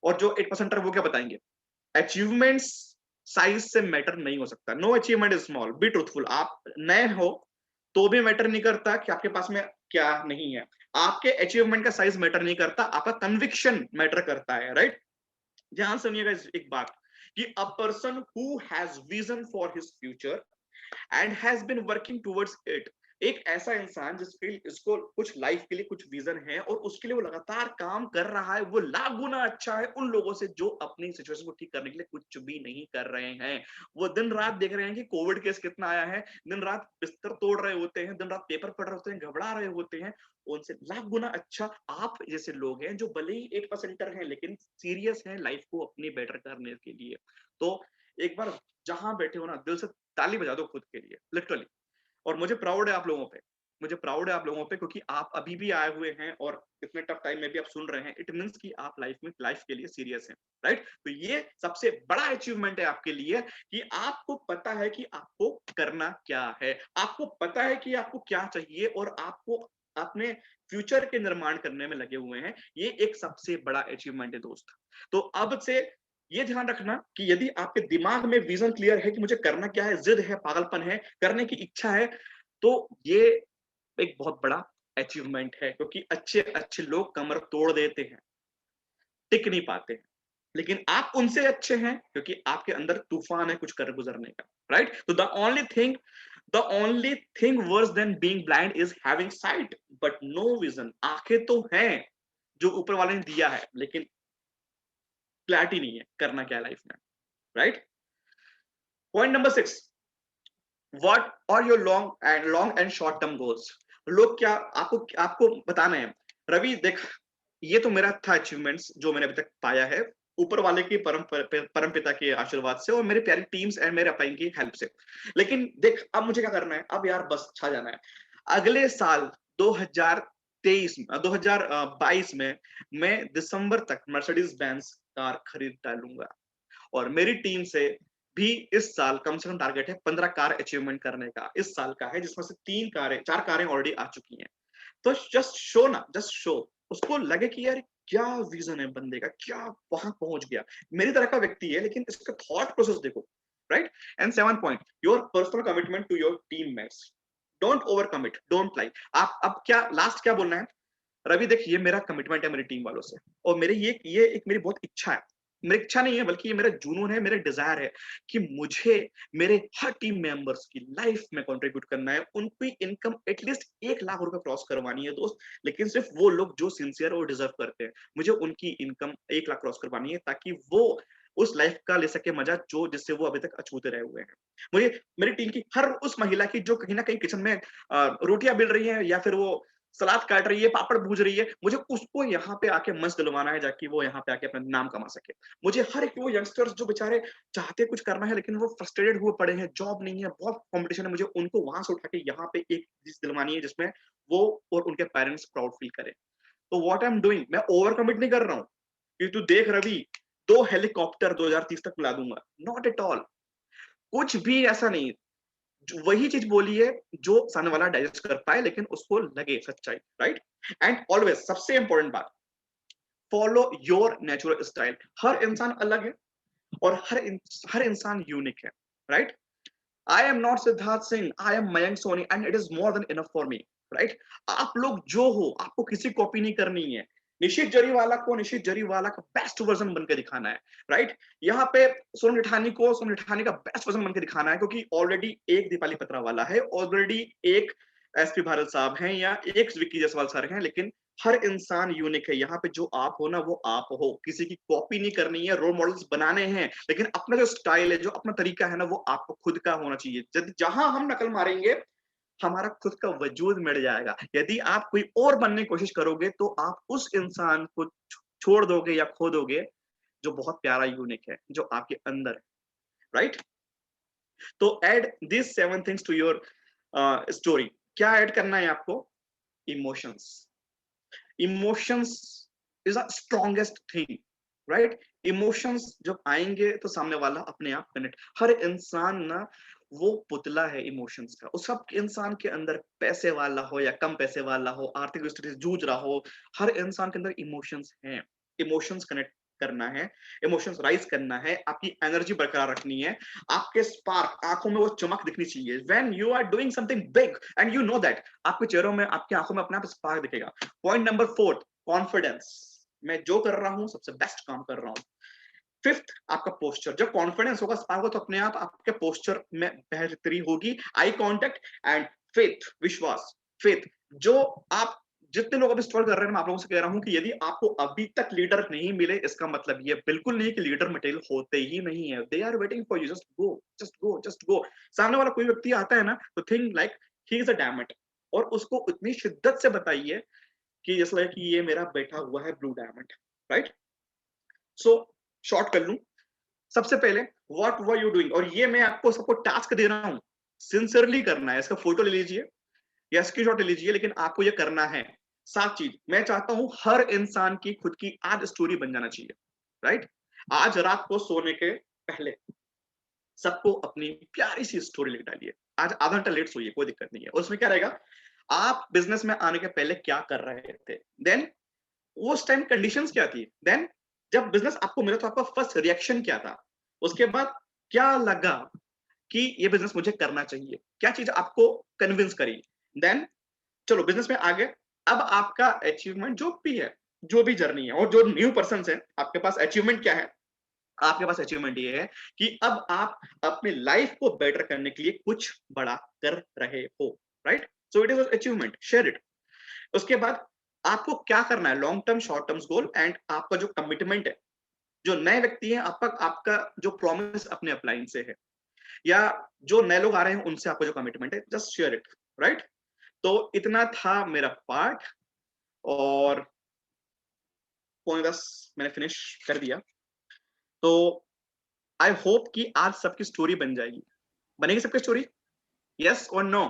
और जो 8% वो क्या बताएंगे। अचीवमेंट्स साइज से मैटर नहीं हो सकता। Know achievement is small, be truthful. आप नए हो तो भी मैटर नहीं करता कि आपके पास में क्या नहीं है। आपके अचीवमेंट का साइज मैटर नहीं करता, आपका कन्विक्शन मैटर करता है, राइट। ध्यान सुनिएगा एक बात कि a person who has vision for his future and has been working towards it, एक ऐसा इंसान जिसके इसको कुछ लाइफ के लिए कुछ विजन है और उसके लिए वो लगातार काम कर रहा है, वो लाख गुना अच्छा है उन लोगों से जो अपनी सिचुएशन को ठीक करने के लिए कुछ भी नहीं कर रहे हैं। वो दिन रात देख रहे हैं कि कोविड केस कितना आया है, दिन रात बिस्तर तोड़ रहे होते हैं, दिन रात पेपर पढ़ रहे होते हैं, घबरा रहे होते हैं। उनसे लाख गुना अच्छा आप जैसे लोग हैं जो भले ही 8%er हैं लेकिन सीरियस हैं लाइफ को अपनी बेटर करने के लिए। तो एक बार जहां बैठे हो ना, दिल से ताली बजा दो खुद के लिए, लिटरली। और मुझे प्राउड है आप लोगों पे, मुझे प्राउड है आप लोगों पे, क्योंकि आप अभी भी आए हुए हैं और इतने टफ टाइम में भी आप सुन रहे हैं। इट मींस कि आप लाइफ के लिए सीरियस हैं, राइट। तो ये सबसे बड़ा अचीवमेंट है आपके लिए कि आपको पता है कि आपको करना क्या है, आपको पता है कि आपको क्या चाहिए और आपको अपने फ्यूचर के निर्माण करने में लगे हुए हैं। ये एक सबसे बड़ा अचीवमेंट है दोस्त। तो अब से ये ध्यान रखना कि यदि आपके दिमाग में विजन क्लियर है कि मुझे करना क्या है, जिद है, पागलपन है, करने की इच्छा है, तो ये एक बहुत बड़ा अचीवमेंट है। क्योंकि अच्छे अच्छे लोग कमर तोड़ देते हैं, टिक नहीं पाते हैं, लेकिन आप उनसे अच्छे हैं क्योंकि आपके अंदर तूफान है कुछ कर गुजरने का, राइट। तो the only thing worse than being blind is having sight but no vision. आंखें तो हैं जो ऊपर वाले ने दिया है, लेकिन क्लैरिटी नहीं है करना क्या है लाइफ में, right. Point number 6, what are your long and short term goals. लोग क्या आपको आपको बताना है, रवि देख ये तो मेरा था अचीवमेंट्स जो मैंने अभी तक पाया है ऊपर वाले की परम पिता के आशीर्वाद से और मेरे प्यारी टीम्स एंड मेरे अपाइन की हेल्प से। लेकिन देख अब मुझे क्या करना है, अब यार बस छा जाना है। अगले साल 2023 2022 में मैं दिसंबर तक मर्सिडीज बेंज कार खरीद डालूंगा। और मेरी टीम से भी इस साल कम से कम टारगेट है 15 कार अचीवमेंट करने का, इस साल का है, जिसमें से 4 कारें ऑलरेडी आ चुकी हैं। तो जस्ट शो ना, जस्ट शो, उसको लगे कि यार क्या विजन है बंदे का, क्या वहां पहुंच गया। मेरी तरह का व्यक्ति है लेकिन इसका थॉट प्रोसेस देखो, right. And 7 point, your personal commitment to your team mates. Don't over commit, don't lie. आप अब क्या लास्ट क्या बोलना है, रवि देख ये मेरा कमिटमेंट है मेरी टीम वालों से, और मेरे ये एक मेरी बहुत इच्छा है, मेरी इच्छा नहीं है बल्कि ये मेरा जुनून है, मेरा डिजायर है कि मुझे मेरे हर टीम मेंबर्स की लाइफ में कंट्रीब्यूट करना है, उनकी इनकम एटलीस्ट 1 लाख रुपए क्रॉस करवानी है दोस्त। लेकिन सिर्फ वो लोग जो सिंसियर और डिजर्व करते हैं, मुझे उनकी इनकम 1 लाख क्रॉस करवानी है ताकि वो उस लाइफ का ले सके मजा जो जिससे वो अभी तक अछूते रहे हुए हैं। मुझे मेरी टीम की हर उस महिला की जो कहीं ना कहीं किचन में रोटियां बेल रही है या फिर वो सलाद काट रही है, पापड़ भूज रही है, मुझे उसको यहाँ पे आके मंच दिलवाना है जाकि वो यहाँ पे आके अपना नाम कमा सके। मुझे हर एक वो यंगस्टर्स जो बेचारे चाहते कुछ करना है लेकिन वो फ्रस्ट्रेटेड हुए पड़े हैं, जॉब नहीं है, बहुत कंपटीशन है, मुझे उनको वहां से उठा के यहाँ पे एक चीज दिलवानी है जिसमें वो और उनके पेरेंट्स प्राउड फील करें। तो व्हाट आई एम डूइंग, मैं ओवर कमिट नहीं कर रहा हूँ कि तू देख रवि 2 हेलीकॉप्टर 2030 तक ला दूंगा, नॉट एट ऑल। कुछ भी ऐसा नहीं। वही चीज बोलिए जो सामने वाला डाइजेस्ट कर पाए लेकिन उसको लगे सच्चाई, राइट। एंड ऑलवेज सबसे इंपॉर्टेंट बात, फॉलो योर नेचुरल स्टाइल। हर इंसान अलग है और हर इंसान यूनिक है, right. I am not Siddharth Singh, I am Mayank Soni and it is more than enough for me, right. आप लोग जो हो, आपको किसी कॉपी नहीं करनी है। निशित जरीवाला को निशित जरीवाला का बेस्ट वर्जन बनकर दिखाना है, राइट। यहाँ पे सोनम निठानी को सोनम निठानी का बेस्ट वर्जन बनकर दिखाना है, क्योंकि ऑलरेडी एक दीपाली पत्रा वाला है, ऑलरेडी एक एसपी भारत साहब हैं या एक विक्की जायसवाल सर हैं, लेकिन हर इंसान यूनिक है। यहाँ पे जो आप हो ना वो आप हो, किसी की कॉपी नहीं करनी है, रोल मॉडल्स बनाने हैं, लेकिन अपना जो स्टाइल है, जो अपना तरीका है ना, वो आपको खुद का होना चाहिए। जहां हम नकल मारेंगे हमारा खुद का वजूद मिट जाएगा। यदि आप कोई और बनने की कोशिश करोगे तो आप उस इंसान को छोड़ दोगे या खो दोगे जो बहुत प्यारा यूनिक है, जो आपके अंदर है, राइट। तो add this 7 things to your story. क्या ऐड करना है आपको? Emotions. Emotions is a strongest thing, right. Emotions जब आएंगे तो सामने वाला अपने आप कनेक्ट। हर इंसान ना वो पुतला है इमोशंस का। उस सब इंसान के अंदर, पैसे वाला हो या कम पैसे वाला हो, आर्थिक स्थिति से जूझ रहा हो, हर इंसान के अंदर इमोशंस हैं। इमोशंस कनेक्ट करना है, इमोशंस राइज करना है, आपकी एनर्जी बरकरार रखनी है, आपके स्पार्क, आंखों में वो चमक दिखनी चाहिए। When you are doing something big and you know that, आपके चेहरों में, आपकी आंखों में अपने आप स्पार्क दिखेगा। Point number 4, confidence. मैं जो कर रहा हूं सबसे बेस्ट काम कर रहा हूं। 5th, आपका पोस्चर। जब कॉन्फिडेंस होगा, स्पार्क होगा, तो अपने आप आपके पोस्चर में बेहतरी होगी। आई कांटेक्ट एंड फेथ, विश्वास, फेथ। जो आप जितने लोग अभी स्ट्रगल कर रहे हैं, मैं आप लोगों से कह रहा हूं कि यदि आपको अभी तक लीडर नहीं मिले, इसका मतलब ये बिल्कुल नहीं कि लीडर मटेरियल होते ही नहीं है। They are waiting for you, just go, just go, just go. सामने वाला कोई व्यक्ति आता है ना, तो think like he is a diamond, और उसको उतनी शिद्दत से बताइए कि जैसे लगे कि ये मेरा बैठा हुआ है blue diamond, right. So short कर लूं, सबसे पहले व्हाट वर यू डूइंग, और ये मैं आपको सबको टास्क दे रहा हूं, सिंसियरली करना है। इसका फोटो ले लीजिए या स्क्रीनशॉट ले लीजिए, लेकिन आपको ये करना है। 7 चीज मैं चाहता हूं हर इंसान की खुद की आज स्टोरी बन जाना चाहिए, राइट। आज रात को सोने के पहले सबको अपनी प्यारी सी स्टोरी लिख डालिए। आज आधा घंटा लेट सोइए, कोई दिक्कत नहीं है। और उसमें क्या रहेगा, आप बिजनेस में आने के पहले क्या कर रहे थे, देन उस टाइम कंडीशंस क्या थी, देन जब बिजनेस आपको मिला तो आपका फर्स्ट रिएक्शन क्या था, उसके बाद क्या लगा कि ये बिजनेस मुझे करना चाहिए, क्या चीज आपको कन्विंस करी, देन चलो बिजनेस में आ गए। अब आपका अचीवमेंट जो भी है, जो भी जर्नी है, और जो न्यू पर्सन है, आपके पास अचीवमेंट क्या है? आपके पास अचीवमेंट ये है कि अब आप अपनी लाइफ को बेटर करने के लिए कुछ बड़ा कर रहे हो, right. So it is achievement, share it. उसके बाद आपको क्या करना है, long term, short term goal, and आपका जो कमिटमेंट है, जो नए व्यक्ति हैं, आपका आपका जो प्रॉमिस अपने अपलाइन से है, या जो नए लोग आ रहे हैं उनसे आपका जो कमिटमेंट है, जस्ट शेयर इट, राइट। तो इतना था मेरा पार्ट, और पॉइंट 10 मैंने फिनिश कर दिया। तो आई होप कि आज सबकी स्टोरी बन जाएगी। बनेगी सबकी स्टोरी? यस और नो?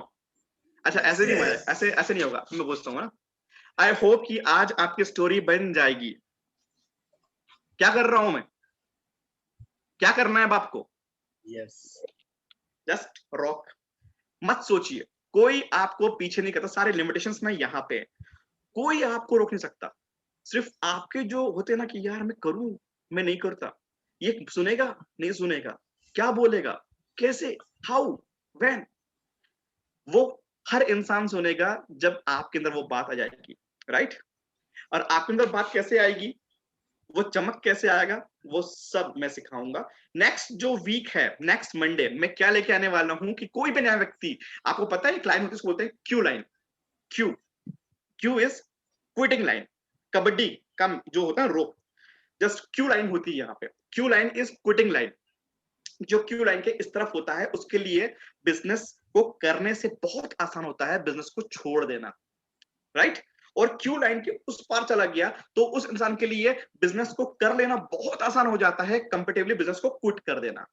अच्छा, ऐसे नहीं होगा, ऐसे ऐसे नहीं होगा, मैं पूछता हूँ ना। आई होप कि आज आपकी स्टोरी बन जाएगी। क्या कर रहा हूं मैं? क्या करना है अब आपको? यस। Just rock. मत सोचिए, कोई आपको पीछे नहीं करता। सारे लिमिटेशंस ना यहाँ पे है, कोई आपको रोक नहीं सकता। सिर्फ आपके जो होते हैं ना कि यार मैं करूं, मैं नहीं करता, ये सुनेगा, नहीं सुनेगा, क्या बोलेगा, कैसे, हाउ, व्हेन, वो हर इंसान सुनेगा जब आपके अंदर वो बात आ जाएगी, राइट। और आपके अंदर बात कैसे आएगी, वो चमक कैसे आएगा, वो सब मैं सिखाऊंगा। नेक्स्ट जो वीक है, नेक्स्ट मंडे, मैं क्या लेके आने वाला हूं कि कोई भी नया व्यक्ति, आपको पता है लाइन होती है, बोलते हैं Q line. Q, Q is quitting line. Kabaddi का जो होता है रोप, जस्ट क्यू लाइन होती है यहाँ पे। Q line is quitting line. जो क्यू लाइन के इस तरफ होता है उसके लिए बिजनेस को करने से बहुत आसान होता है बिजनेस को छोड़ देना, राइट। और क्यू लाइन के उस पार चला गया तो उस इंसान के लिए बिजनेस को कर लेना बहुत आसान हो जाता है, कंपेरेटिवली बिजनेस को क्विट कर देना।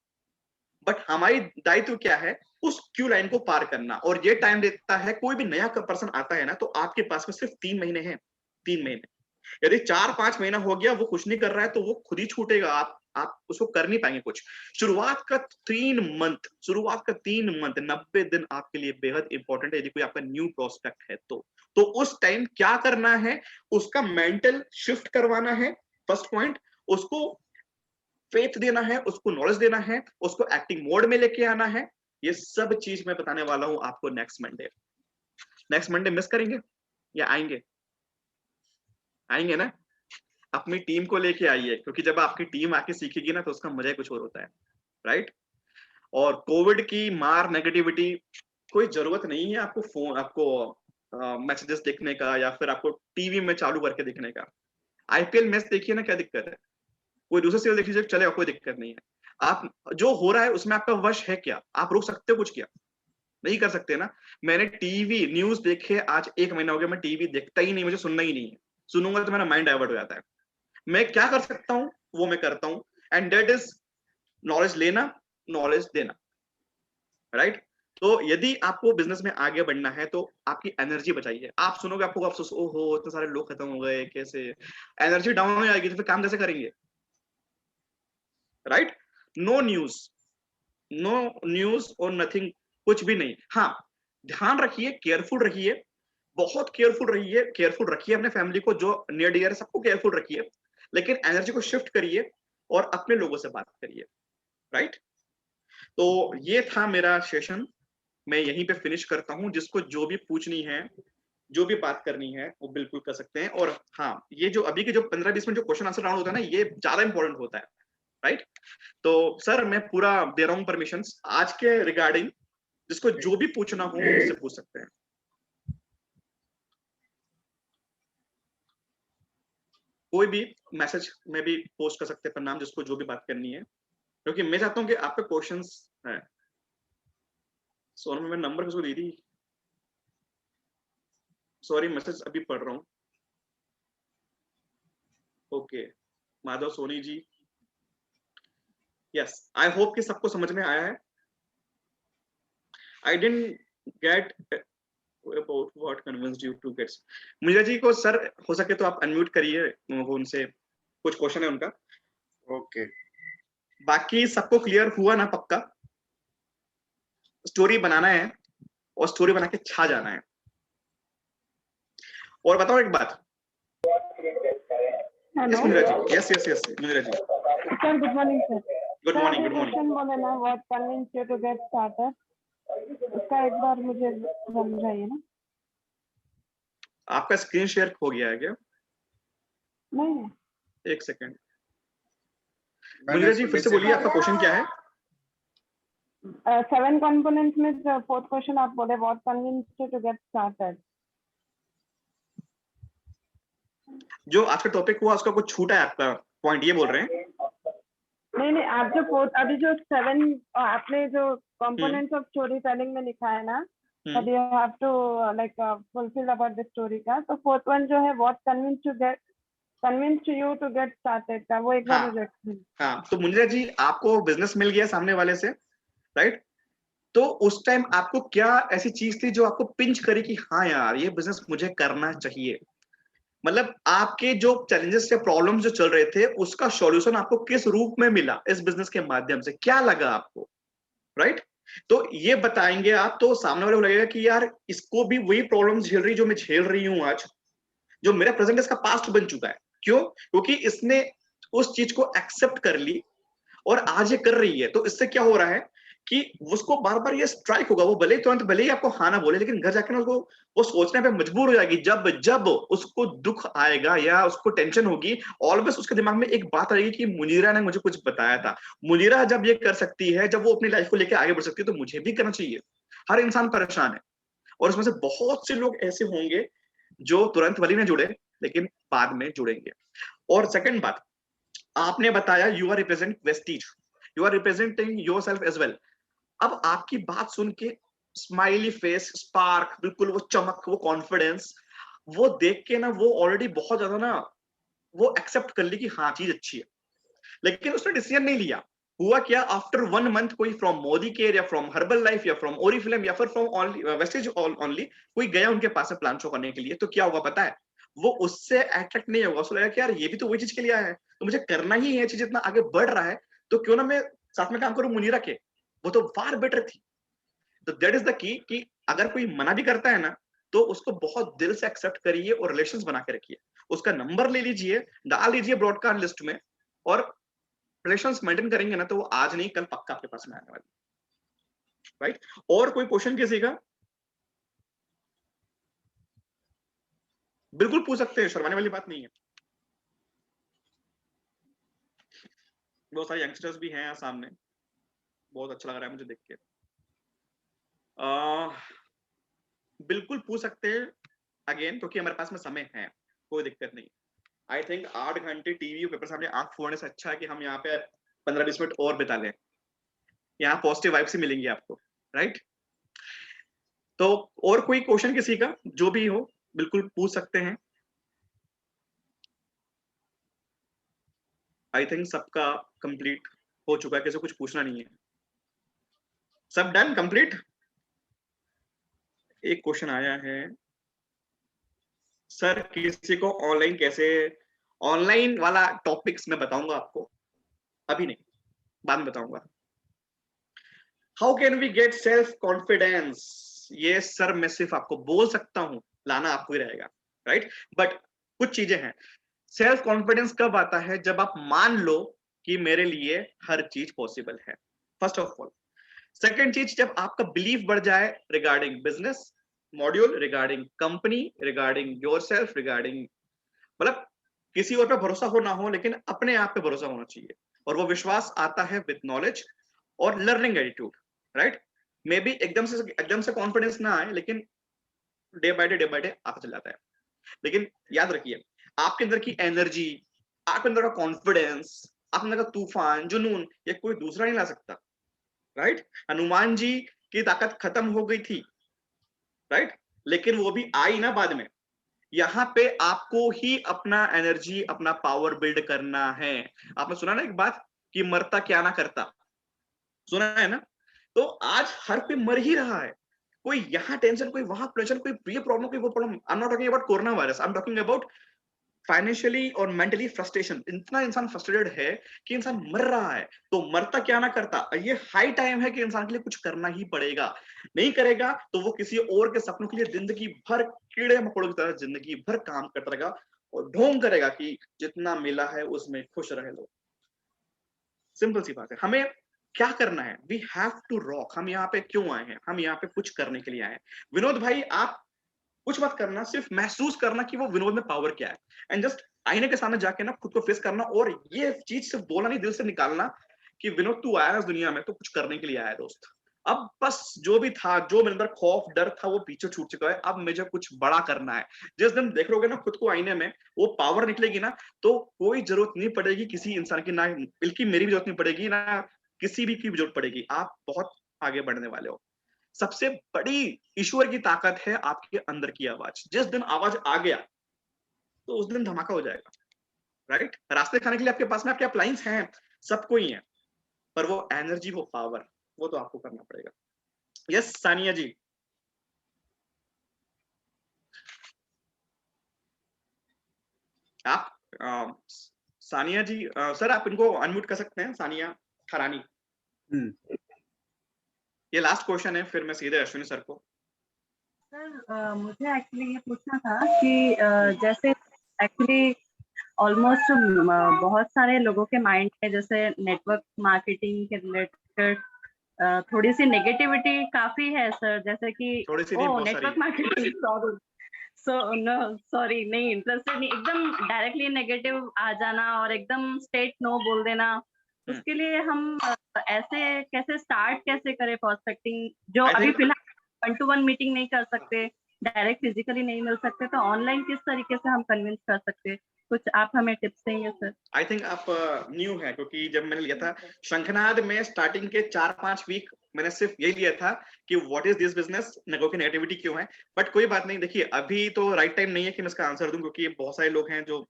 बट हमारी दायित्व क्या है, उस क्यू लाइन को पार करना। और ये टाइम देता है, कोई भी नया पर्सन आता है ना, तो आपके पास में सिर्फ 3 महीने हैं। 3 महीने, यदि 4-5 महीना हो गया वो कुछ नहीं कर रहा है तो वो खुद ही छूटेगा। आप आप उसको कर नहीं पाएंगे कुछ। शुरुआत का 3 मंथ 90 दिन आपके लिए बेहद इंपॉर्टेंट है यदि कोई आपका न्यू प्रोस्पेक्ट है तो उस टाइम क्या करना है, उसका मेंटल शिफ्ट करवाना है। फर्स्ट पॉइंट, उसको फेथ देना है, उसको नॉलेज देना है, उसको एक्टिंग मोड में लेके आना है। ये सब चीज मैं बताने वाला हूं आपको नेक्स्ट मंडे मिस करेंगे या आएंगे? आएंगे ना? अपनी टीम को लेके आइए, क्योंकि जब आपकी टीम आके सीखेगी ना तो उसका मजा ही कुछ और होता है, राइट? और कोविड की मार नेगेटिविटी, कोई जरूरत नहीं है आपको मैसेजेस देखने का या फिर आपको टीवी में चालू करके देखने का। आईपीएल मैच देखिए ना, क्या दिक्कत है? कोई दूसरा सीरियल देख लीजिए, चलेगा, कोई दिक्कत नहीं है। आप जो हो रहा है उसमें आपका वश है क्या? आप रोक सकते हो कुछ? क्या नहीं कर सकते ना। मैंने टीवी न्यूज देखे आज 1 महीना हो गया, मैं टीवी देखता ही नहीं, मुझे सुनना ही नहीं है। सुनूंगा तो मेरा माइंड डाइवर्ट हो जाता है। मैं क्या कर सकता हूँ वो मैं करता हूँ, एंड दैट इज नॉलेज लेना, नॉलेज देना, राइट? तो यदि आपको बिजनेस में आगे बढ़ना है तो आपकी एनर्जी बचाइए। आप सुनोगे आपको अफसोस, ओहो इतने सारे लोग खत्म हो गए, कैसे? एनर्जी डाउन हो जाएगी तो फिर काम कैसे करेंगे, right? No news, no news और नथिंग, कुछ भी नहीं। हाँ, ध्यान रखिए, केयरफुल रहिए, बहुत केयरफुल रखिए अपने फैमिली को, जो नियर डियर है सबको केयरफुल रखिए, लेकिन एनर्जी को शिफ्ट करिए और अपने लोगों से बात करिए, राइट? तो ये था मेरा सेशन, मैं यहीं पे फिनिश करता हूं। जिसको जो भी पूछनी है, जो भी बात करनी है, वो बिल्कुल कर सकते हैं। और हाँ, ये जो अभी के जो 15-20 मिनट जो क्वेश्चन आंसर राउंड होता है ना, ये ज्यादा इंपॉर्टेंट होता है, राइट? तो सर मैं पूरा दे रहा हूँ परमिशन आज के रिगार्डिंग, जिसको जो भी पूछना हो मुझसे पूछ सकते हैं। कोई भी मैसेज में भी पोस्ट कर सकते हैं प्रणाम, जिसको जो भी बात करनी है, क्योंकि मैं चाहता हूँ कि आपके क्वेश्चंस हैं। सोनम, मैं नंबर किसको दी थी? सॉरी, मैसेज अभी पढ़ रहा हूँ। Okay, Madhav Soni ji, yes, I hope कि सबको समझ में आया है। I didn't get about what convinced you to get. Munira ji को सर हो सके तो आप अनम्यूट करिए, उनसे कुछ क्वेश्चन है उनका। ओके, बाकी सबको क्लियर हुआ ना? पक्का स्टोरी बनाना है और स्टोरी बना के छा जाना है। और बताओ एक बात। Hello yes Munira ji, yes yes yes Munira ji, sir, good morning sir. Good morning, good question morning. बोले ना, what convince you to get started, उसका एक बार मुझे समझाइए ना। आपका स्क्रीन शेयर हो गया है क्या? नहीं, एक सेकेंड, मैंने मुनीरा जी इसको फिर से नीचे बोलिए, आपका क्वेश्चन क्या है? 7 कंपोनेंट्स में फोर्थ क्वेश्चन आप बोले, what convince you to get started. जो आज का टॉपिक हुआ उसका कुछ छूटा है आपका पॉइंट, ये बोल रहे हैं? नहीं, आप जो फोर्थ अभी जो 7 आपने जो कंपोनेंट्स ऑफ स्टोरी टेलिंग में लिखा है ना, that you have to like fulfill about the story का, तो फोर्थ वन जो है what convinced you to get started का, वो एक बार मुझे explain। हाँ, तो मुनीरा जी आपको बिजनेस मिल गया सामने वाले से, राइट? तो उस टाइम आपको क्या ऐसी चीज थी जो आपको पिंच करी कि हाँ यार ये बिजनेस मुझे करना चाहिए? मतलब आपके जो चैलेंजेस या प्रॉब्लम्स जो चल रहे थे उसका सॉल्यूशन आपको किस रूप में मिला इस बिजनेस के माध्यम से, क्या लगा आपको, राइट? तो ये बताएंगे आप तो सामने वाले को लगेगा कि यार इसको भी वही प्रॉब्लम्स झेल रही जो मैं झेल रही हूं आज, जो मेरा प्रेजेंट इसका पास्ट बन चुका है। क्यों? क्योंकि इसने उस चीज को एक्सेप्ट कर ली और आज ये कर रही है। तो इससे क्या हो रहा है कि उसको बार बार ये स्ट्राइक होगा, वो भले ही तुरंत भले ही आपको हाँ ना बोले, लेकिन घर जाके ना उसको वो सोचने पे मजबूर हो जाएगी। जब जब उसको दुख आएगा या उसको टेंशन होगी, ऑलवेज उसके दिमाग में एक बात आएगी कि मुनीरा ने मुझे कुछ बताया था। मुनीरा जब ये कर सकती है, जब वो अपनी लाइफ को लेकर आगे बढ़ सकती है, तो मुझे भी करना चाहिए। हर इंसान परेशान है और उसमें से बहुत से लोग ऐसे होंगे जो तुरंत भले में जुड़े लेकिन बाद में जुड़ेंगे। और सेकंड बात, आपने बताया you are represent Vestige, you are representing yourself as well. अब आपकी बात सुन के स्माइली फेस, स्पार्क, बिल्कुल वो चमक, वो कॉन्फिडेंस, वो देख के ना वो ऑलरेडी बहुत ज्यादा ना वो एक्सेप्ट कर ली कि हाँ चीज अच्छी है, लेकिन उसने डिसीजन नहीं लिया। हुआ क्या, आफ्टर 1 मंथ कोई फ्रॉम मोदी केयर या फ्रॉम हर्बल लाइफ या फ्रॉम ओरिफ्लेम या फिर फ्रॉम वेस्टेज ओनली कोई गया उनके पास प्लान शो करने के लिए, तो क्या होगा पता है? वो उससे अट्रैक्ट नहीं होगा, उसको लगेगा कि यार ये भी तो वही चीज के लिए आया है, तो मुझे करना ही है, चीज इतना आगे बढ़ रहा है, तो क्यों ना मैं साथ में काम करूं मुनीरा के, वो तो फार बेटर थी। तो दैट इज द की कि अगर कोई मना भी करता है ना, तो उसको बहुत दिल से एक्सेप्ट करिए और रिलेशंस बना के रखिए, उसका नंबर ले लीजिए, डाल लीजिए ब्रॉडकास्ट लिस्ट में, और रिलेशंस मेंटेन करेंगे ना, तो वो आज नहीं कल पक्का आपके पास में आने वाली, राइट। और कोई क्वेश्चन किसी का? बिल्कुल पूछ सकते हैं, शर्माने वाली बात नहीं है। बहुत सारे यंगस्टर्स भी हैं यहाँ सामने, बहुत अच्छा लग रहा है मुझे देख के। बिल्कुल पूछ सकते हैं अगेन, क्योंकि हमारे पास में समय है, कोई दिक्कत नहीं। आई थिंक 8 घंटे टीवी पेपर सामने आंख फोड़ने से अच्छा है कि हम यहाँ पे 15-20 मिनट और बिता लें, यहाँ पॉजिटिव वाइब से मिलेंगी आपको, राइट। तो और कोई क्वेश्चन किसी का जो भी हो बिल्कुल पूछ सकते हैं। आई थिंक सबका कंप्लीट हो चुका है, किसी को कुछ पूछना नहीं है, सब डन कंप्लीट। एक क्वेश्चन आया है, सर किसी को ऑनलाइन कैसे, ऑनलाइन वाला टॉपिक्स मैं बताऊंगा आपको, अभी नहीं, बाद में बताऊंगा। How can we get self confidence, ये सर मैं सिर्फ आपको बोल सकता हूं, लाना आपको ही रहेगा, राइट। बट कुछ चीजें हैं। सेल्फ कॉन्फिडेंस कब आता है? जब आप मान लो कि मेरे लिए हर चीज पॉसिबल है, फर्स्ट ऑफ ऑल। सेकेंड चीज, जब आपका बिलीफ बढ़ जाए regarding business module, regarding company, regarding yourself, regarding, मतलब किसी और पे भरोसा हो ना हो, लेकिन अपने आप पे भरोसा होना चाहिए, और वो विश्वास आता है विद नॉलेज और learning attitude, right. May be एकदम से कॉन्फिडेंस ना आए, लेकिन डे बाय डे आता चल जाता है। लेकिन याद रखिए, आपके अंदर की एनर्जी, आपके अंदर का कॉन्फिडेंस, आपके अंदर का तूफान, जुनून, ये कोई दूसरा नहीं ला सकता, राइट। हनुमान जी की ताकत खत्म हो गई थी, राइट, लेकिन वो भी आई ना बाद में। यहाँ पे आपको ही अपना एनर्जी, अपना पावर बिल्ड करना है। आपने सुना ना एक बात कि मरता क्या ना करता, सुना है ना। तो आज हर कोई मर ही रहा है, कोई यहाँ टेंशन, कोई वहां टेंशन, कोई ये प्रॉब्लम, कोई वो problem. I am not talking about corona virus, I am talking about financially और मेंटली फ्रस्ट्रेशन। इतना इंसान फ्रस्ट्रेटेड है कि इंसान मर रहा है, तो मरता क्या ना करता। ये हाई टाइम है कि इंसान के लिए कुछ करना ही पड़ेगा। नहीं करेगा तो वो किसी और के सपनों के लिए जिंदगी भर कीड़े मकोड़ों की तरह जिंदगी भर काम करता रहेगा, और ढोंग करेगा कि जितना मिला है उसमें खुश रहे लोग। सिंपल सी बात है। हमें क्या करना है? We have to rock. हम यहाँ पे क्यों आए हैं? हम यहाँ पे कुछ करने के लिए आए हैं। विनोद भाई, आप कुछ मत करना, सिर्फ महसूस करना कि वो विनोद में पावर क्या है, एंड जस्ट आईने के सामने जाके ना खुद को फेस करना, और ये चीज सिर्फ बोलना नहीं, दिल से निकालना कि विनोद तू आया इस दुनिया में तो कुछ करने के लिए आया दोस्त। अब बस जो भी था, जो मेरे अंदर खौफ डर था, वो पीछे छूट चुका है। अब मुझे कुछ बड़ा करना है। जिस दिन देख लोगे ना खुद को आईने में, वो पावर निकलेगी ना, तो कोई जरूरत नहीं पड़ेगी किसी इंसान की, ना बल्कि मेरी भी जरूरत नहीं पड़ेगी, ना किसी भी की भी जरूरत पड़ेगी। आप बहुत आगे बढ़ने वाले हो। सबसे बड़ी ईश्वर की ताकत है आपके अंदर की आवाज। जिस दिन आवाज आ गया तो उस दिन धमाका हो जाएगा, राइट। रास्ते खाने के लिए आपके पास में आपके अप्लायंस हैं, सबको ही है, पर वो एनर्जी, वो पावर, वो तो आपको करना पड़ेगा। यस सानिया जी। आप सानिया जी, सर आप इनको अनम्यूट कर सकते हैं, सानिया खरानी। ये लास्ट क्वेश्चन है, फिर मैं सीधे अश्विनी सर को। सर मुझे एक्चुअली ये पूछना था कि जैसे एक्चुअली ऑलमोस्ट बहुत सारे लोगों के माइंड में जैसे नेटवर्क मार्केटिंग के रिलेटेड थोड़ी सी नेगेटिविटी काफी है सर, जैसे कि ओ नेटवर्क मार्केटिंग सॉरी नहीं इंटरेस्टेड नहीं, एकदम डायरेक्टली नेगेटिव आ जाना और एकदम स्ट्रेट नो बोल देना। उसके लिए हम ऐसे कैसे स्टार्ट कैसे करें प्रोस्पेक्टिंग, जो अभी फिलहाल 1-to-1 मीटिंग नहीं कर सकते, डायरेक्ट फिजिकली नहीं मिल सकते, तो ऑनलाइन किस तरीके से हम कन्विंस कर सकते हैं? कुछ आप हमें टिप्स देंगे सर। आई थिंक आप न्यू है, क्योंकि जब मैंने लिया था शंखनाद में स्टार्टिंग के 4-5 वीक मैंने सिर्फ यही लिया था कि व्हाट इज दिस बिजनेस, नेगो की नेगेटिविटी क्यों है। बट कोई बात नहीं, देखिए अभी तो राइट टाइम नहीं है कि मैं इसका आंसर दूं, क्योंकि बहुत सारे लोग हैं जो,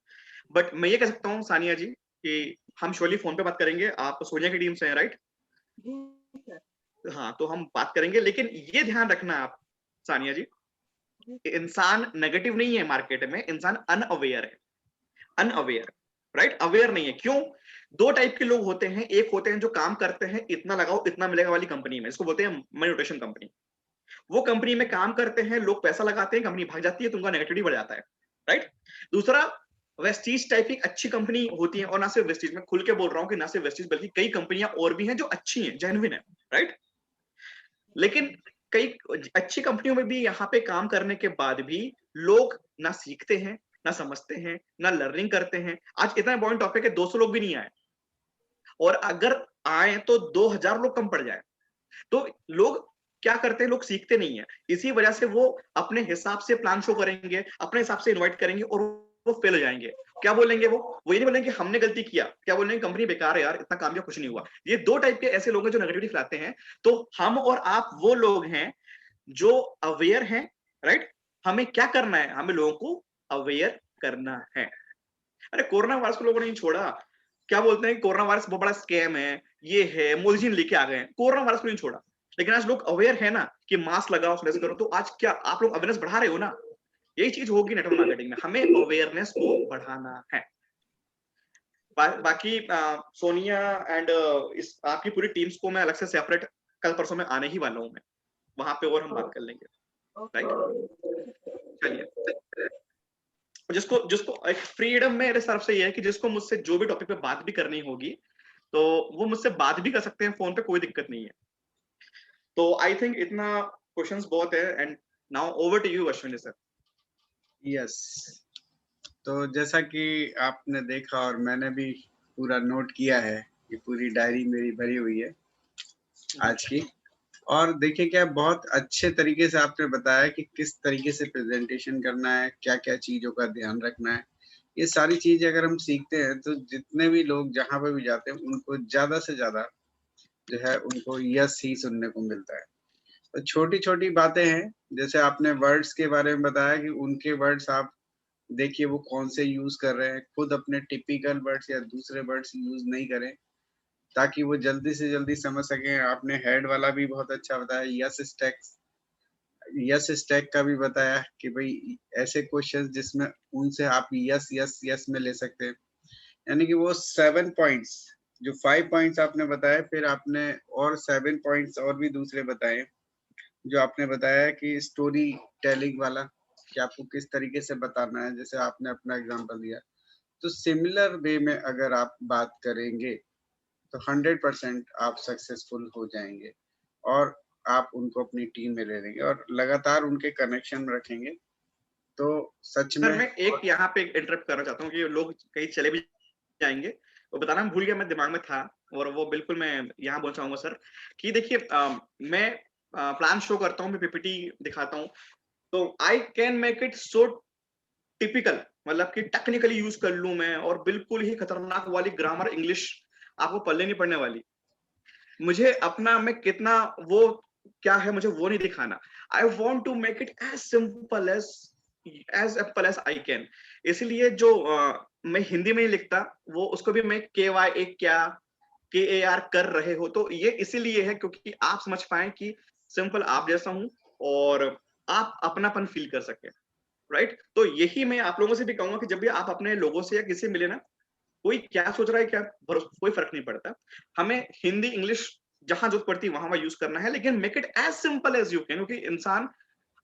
बट मैं ये कह सकता हूँ सानिया जी कि हम शोली फोन पे बात करेंगे। आप सोनिया की टीम से हैं, राइट? हाँ, तो हम बात करेंगे, लेकिन ये ध्यान रखना आप सानिया जी, इंसान नेगेटिव नहीं है मार्केट में, इंसान अनअवेयर है। अनअवेयर, राइट, अवेयर नहीं है। क्यों? दो टाइप के लोग होते हैं, एक होते हैं जो काम करते हैं इतना लगाओ इतना मिलेगा वाली कंपनी में, इसको बोलते हैं मनी रोटेशन कंपनी। वो कंपनी में काम करते हैं, लोग पैसा लगाते हैं, कंपनी भाग जाती है तो उनका नेगेटिविटी बढ़ जाता है, राइट। दूसरा वेस्टीज टाइप की अच्छी कंपनी होती है, और ना सिर्फ वेस्टीज, मैं खुल के बोल रहा हूँ कि ना सिर्फ वेस्टीज बल्कि कई कंपनियां और भी हैं जो अच्छी हैं, जेन्युइन है, राइट। लेकिन कई अच्छी कंपनियों में भी यहाँ पे काम करने के बाद भी लोग ना सीखते हैं, ना समझते हैं, ना लर्निंग करते हैं। आज इतना इंपॉर्टेंट टॉपिक है, 200 लोग भी नहीं आए, और अगर आए तो 2000 लोग कम पड़ जाए। तो लोग क्या करते हैं, लोग सीखते नहीं है, इसी वजह से वो अपने हिसाब से प्लान शो करेंगे, अपने हिसाब से इनवाइट करेंगे और वो फेल हो जाएंगे। क्या बोलेंगे वो ये नहीं बोलेंगे हमने गलती किया, क्या बोलेंगे कंपनी बेकार है यार, इतना काम किया कुछ नहीं हुआ। ये दो टाइप के ऐसे लोग हैं जो नेगेटिविटी फैलाते हैं। तो हम और आप वो लोग हैं जो अवेयर हैं, राइट। हमें क्या करना है, हमें लोगों को अवेयर करना है। अरे कोरोना वायरस को लोगों ने नहीं छोड़ा, क्या बोलते हैं कोरोना वायरस बहुत बड़ा स्कैम है, ये है, मोदी जी ने लेके आ गए हैं, कोरोना वायरस को नहीं छोड़ा। लेकिन आज लोग अवेयर है ना कि मास्क लगाओ, सैनिटाइज करो, तो आज क्या आप लोग अवेयरनेस बढ़ा रहे हो ना। यही चीज होगी नेटवर्क मार्केटिंग में, हमें अवेयरनेस को बढ़ाना है। बाकी सोनिया एंड इस आपकी पूरी टीम्स को मैं अलग से सेपरेट कल परसों में आने ही वाला हूँ मैं, वहां पे और हम बात कर लेंगे, राइट। चलिए, जिसको जिसको एक फ्रीडम मेरे तरफ से ये है कि जिसको मुझसे जो भी टॉपिक पे बात भी करनी होगी तो वो मुझसे बात भी कर सकते हैं फोन पे, कोई दिक्कत नहीं है। तो आई थिंक इतना क्वेश्चंस बहुत है, and now over to you Ashwini sir. Yes, तो जैसा कि आपने देखा और मैंने भी पूरा नोट किया है, ये पूरी डायरी मेरी भरी हुई है आज की। और देखिए क्या बहुत अच्छे तरीके से आपने बताया कि किस तरीके से प्रेजेंटेशन करना है, क्या-क्या चीज़ों का ध्यान रखना है। ये सारी चीज़ें अगर हम सीखते हैं तो जितने भी लोग जहाँ पे भी जाते हैं उनको ज़्यादा से ज़्यादा जो है उनको यस ही सुनने को मिलता है। तो छोटी-छोटी बातें हैं, जैसे आपने वर्ड्स के बारे में बताया कि उनके वर्ड्स आप देखिए वो कौन से यूज़ कर रहे हैं, खुद अपने टिपिकल वर्ड्स या दूसरे वर्ड्स यूज़ नहीं करें, ताकि वो जल्दी से जल्दी समझ सकें। आपने हेड वाला भी बहुत अच्छा बताया, यस स्टैक का भी बताया कि भई ऐसे क्वेश्चंस जिसमें उनसे आप यस, यस, यस में ले सकते हैं। यानी कि वो 7 पॉइंट्स जो 5 पॉइंट्स आपने बताए, फिर आपने और 7 पॉइंट्स और भी दूसरे बताए, जो आपने बताया कि स्टोरी टेलिंग वाला, कि आपको किस तरीके से बताना है, जैसे आपने अपना एग्ज़ाम्पल दिया। तो सिमिलर वे में अगर आप बात करेंगे, तो 100% आप सक्सेसफुल हो जाएँगे और आप उनको अपनी टीम में ले लेंगे और लगातार उनके कनेक्शन में रखेंगे, तो सच सर में। मैं एक यहाँ पे इंटरप्ट करना चाहता हूँ कि लोग कहीं चले भी जाएंगे, वो बताना मैं भूल गया, मैं दिमाग में था, और वो बिल्कुल मैं यहाँ बोल चाहूंगा सर कि देखिए मैं प्लान शो करता हूँ, मैं पीपीटी दिखाता हूँ, तो I can make it so typical, मतलब कि टेक्निकली यूज कर लूं मैं, और बिल्कुल ही खतरनाक वाली ग्रामर इंग्लिश आपको पल्ले नहीं पड़ने वाली। मुझे अपना मैं कितना वो क्या है मुझे वो नहीं दिखाना। I want to make it as simple as I can. इसलिए जो मैं हिंदी में ही लिखता, वो उसको भी मैं KY क्या KAR कर रहे हो, तो ये इसीलिए है क्योंकि आप समझ पाए कि सिंपल आप जैसा हूं और आप अपनापन फील कर सके, राइट। तो यही मैं आप लोगों से भी कहूंगा कि जब भी आप अपने लोगों से या किसी से मिले ना, कोई क्या सोच रहा है क्या कोई फर्क नहीं पड़ता। हमें हिंदी इंग्लिश जहां जरूरत पड़ती है वहां यूज करना है, लेकिन make it as simple as you can, क्योंकि इंसान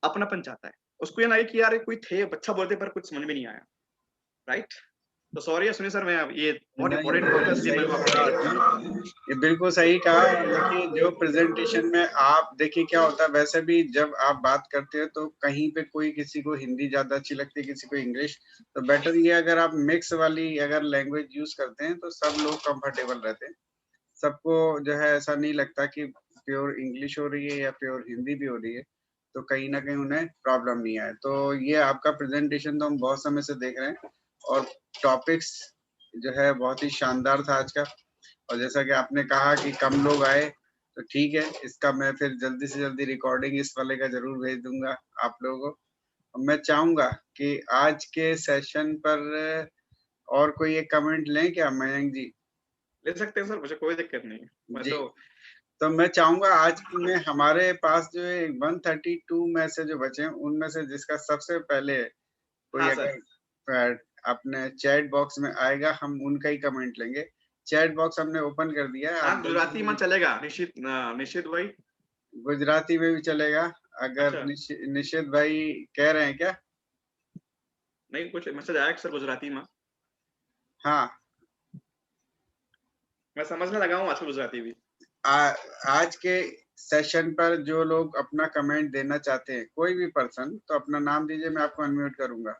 अपनापन चाहता है, उसको ये ना कि यार कोई थे अच्छा बोलते पर कुछ समझ में नहीं आया, राइट। तो सॉरी सुनिए सर, मैं ये बहुत नहीं, इंपॉर्टेंट टॉपिक इसलिए सही मेरे को कहा आपने। ये बिल्कुल सही कहा। देखिए जो प्रेजेंटेशन में आप देखिए क्या होता है, वैसे भी जब आप बात करते हो तो कहीं पे कोई किसी को हिंदी ज़्यादा अच्छी लगती है, किसी को इंग्लिश, तो बेटर ये अगर आप मिक्स वाली अगर लैंग्वेज यूज़ करते हैं तो सब लोग कंफर्टेबल रहते हैं। सबको जो है ऐसा नहीं लगता कि प्योर इंग्लिश हो रही है या प्योर हिंदी भी हो रही है, तो कहीं न कहीं उन्हें प्रॉब्लम नहीं आए। तो ये आपका प्रेजेंटेशन तो हम बहुत समय से देख रहे हैं और टॉपिक्स जो है बहुत ही शानदार था आज का। और जैसा कि आपने कहा कि कम लोग आए, तो ठीक है, इसका मैं फिर जल्दी से जल्दी रिकॉर्डिंग इस वाले का ज़रूर भेज दूँगा आप लोगों को। और मैं चाहूँगा कि आज के सेशन पर और कोई एक कमेंट लें क्या मयंक जी? ले सकते हैं सर, मुझे कोई दिक्कत नहीं है, मैं जी। तो तो मैं चाहूँगा आज में हमारे पास जो है 132 में से जो बचे हैं, उनमें से जिसका सबसे पहले कोई हाँ सर। अगर अपने चैट बॉक्स में आएगा, हम उनका ही कमेंट लेंगे। चैट बॉक्स हमने ओपन कर दिया है। हाँ, गुजराती में चलेगा निश्चित भाई? गुजराती में भी चलेगा अगर अच्छा। निशित भाई कह रहे हैं क्या? नहीं, कुछ मैसेज आया सर गुजराती में। हाँ, मैं समझने लगा हूँ आजकल गुजराती भी। आज के सेशन पर जो लोग अपना कमेंट देना चाहते हैं, कोई भी पर्सन, तो अपना नाम दीजिए, मैं आपको अनम्यूट करूंगा।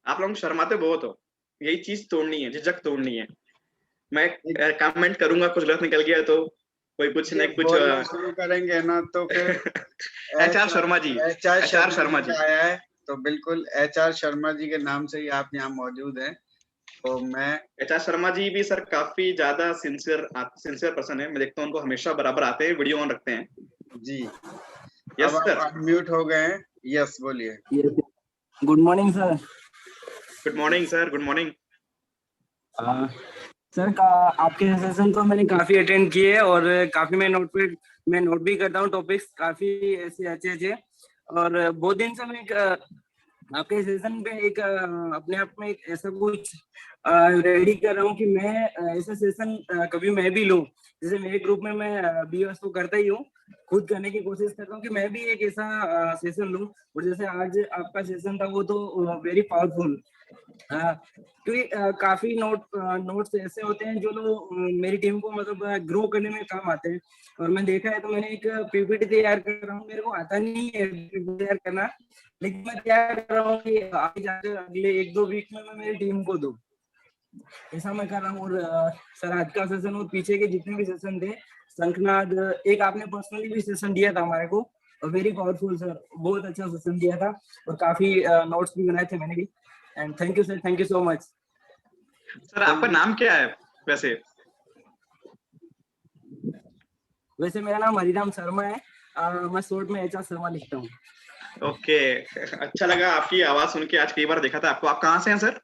आप लोग शर्माते बहुत हो, यही चीज तोड़नी है, झिझक तोड़नी है। मैं कमेंट करूंगा, कुछ गलत निकल गया तो कोई कुछ ये नहीं कुछ बोलना शुरू करेंगे ना तो फिर HR Sharma ji, HR HR Sharma ji आया है, तो बिल्कुल एचआर शर्मा जी के नाम से ही आप यहाँ मौजूद हैं। तो मैं एचआर शर्मा जी भी सर काफी ज्यादा सिंसियर पर्सन है। मैं देखता हूँ उनको हमेशा बराबर आते हैं, वीडियो ऑन रखते हैं जी। यस अब सर। आप अनम्यूट हो गए हैं। यस, बोलिए। Good morning sir. Good morning sir, good morning. Sir आपके सेशन तो मैंने काफी अटेंड किए हैं और काफी मैं नोट भी करता हूँ टॉपिक्स काफी ऐसे अच्छे और बहुत दिन से मैं आपके सेशन पे एक अपने आप में एक ऐसा कुछ रेडी कर रहा हूँ कि मैं ऐसा सेशन कभी मैं भी लूँ। जैसे मेरे ग्रुप में मैं बीएस तो करता ही हूँ, खुद करने की कोशिश करता हूँ कि मैं भी एक ऐसा सेशन लूँ। और जैसे आज आपका सेशन था वो तो वेरी पावरफुल, क्योंकि काफी नोट्स ऐसे होते हैं जो लोग मेरी टीम को मतलब ग्रो करने में काम आते हैं। और मैं देखा है तो मैंने एक पीपीटी तैयार कर रहा हूँ, मेरे को आता नहीं है पीपीटी तैयार करना, लेकिन मैं तैयार कर रहा हूँ कि आगे जाकर अगले 1-2 वीक में मैं मेरी टीम को दूं, ऐसा मैं कर रहा हूँ। और सर आज का सेशन और पीछे के जितने भी सेशन थे, शंखनाद एक आपने पर्सनली भी सेशन दिया था हमारे को, वेरी पावरफुल सर, बहुत अच्छा सेशन दिया था और काफी नोट्स भी बनाए थे मैंने भी। And thank you sir, thank you so much. Sir आपका नाम क्या है वैसे? वैसे मेरा नाम हरिराम शर्मा है, मैं शॉर्ट में एचआर शर्मा लिखता हूँ। ओके, अच्छा लगा आपकी आवाज सुन के, आज कई बार देखा था आपको। आप कहाँ से हैं सर?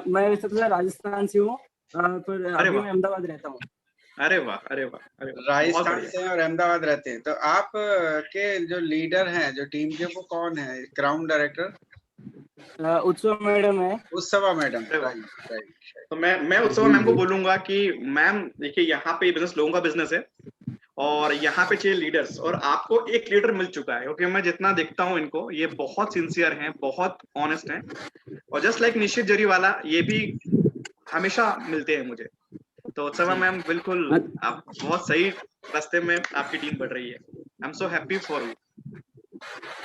मैं वैसे तो राजस्थान से हूँ, पर अभी मैं अहमदाबाद रहता हूँ। अरे वाह, अरे वाह, अरे वाह, राजस्थान से और अहमदाबाद रहते हैं। तो आप के जो लीडर हैं जो टीम के, वो कौन है? ग्राउंड डायरेक्टर उत्सव मैडम है। उत्सवा मैडम। तो मैं उत्सव मैम को बोलूंगा कि मैम देखिए, यहाँ पे बिजनेस लोगों का बिजनेस है और यहाँ पे चाहिए लीडर्स, और आपको एक लीडर मिल चुका है, क्योंकि मैं जितना देखता हूँ इनको, ये बहुत सिंसियर हैं, बहुत ऑनेस्ट हैं, और जस्ट लाइक निश्चित जरीवाला ये भी हमेशा मिलते हैं मुझे। तो उत्सव मैम बिल्कुल आप बहुत सही रास्ते में आपकी टीम बढ़ रही है। I am so happy for you.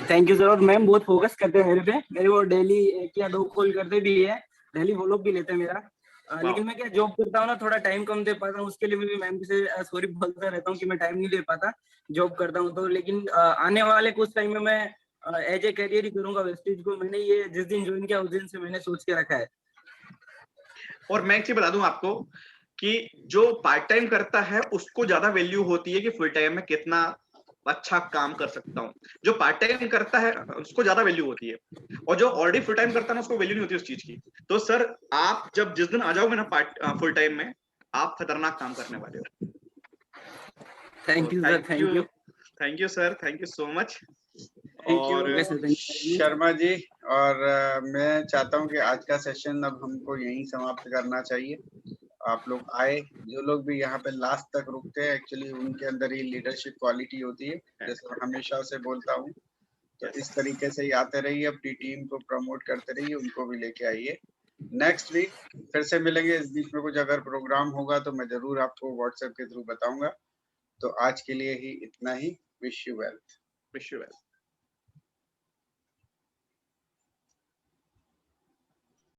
Thank you sir. और मैम बहुत फोकस करते हैं मेरे को डेली 1 या 2 कॉल करते भी है, डेली फॉलो भी लेते हैं मेरा। लेकिन मैं क्या जॉब करता हूँ ना, थोड़ा टाइम कम दे पाता हूँ, उसके लिए मैं भी मैम से सॉरी बोलता रहता हूँ कि मैं टाइम नहीं दे पाता, जॉब करता हूँ तो। लेकिन आने वाले कुछ टाइम में मैं एज ए करियर ही करूंगा वेस्टेज को। मैंने ये जिस दिन ज्वाइन किया उस दिन से मैंने सोच के रखा है। और मैं एक चीज बता दूं आपको कि जो पार्ट टाइम करता है उसको ज्यादा वैल्यू होती है कि फुल टाइम में कितना अच्छा काम कर सकता हूँ। जो पार्ट टाइम करता है उसको ज्यादा वैल्यू होती है, और जो ऑलरेडी फुल टाइम करता है ना उसको वैल्यू नहीं होती उस चीज की। तो सर आप जब जिस दिन आ जाओगे ना फुल टाइम में, आप खतरनाक काम करने वाले हो। Thank you sir, thank you, thank you sir, thank you so much. और शर्मा जी, और मैं चाहता हूं कि आज का सेशन अब हमको यहीं समाप्त करना चाहिए। आप लोग आए, जो लोग भी यहाँ पे लास्ट तक रुकते हैं, एक्चुअली उनके अंदर ही लीडरशिप क्वालिटी होती है, जैसे मैं हमेशा से बोलता हूँ। तो इस तरीके से ही आते रहिए, अपनी टीम को प्रमोट करते रहिए, उनको भी लेके आइए। नेक्स्ट वीक फिर से मिलेंगे। इस बीच में कुछ अगर प्रोग्राम होगा तो मैं जरूर आपको व्हाट्सएप के थ्रू बताऊंगा। तो आज के लिए ही इतना ही। Wish you well.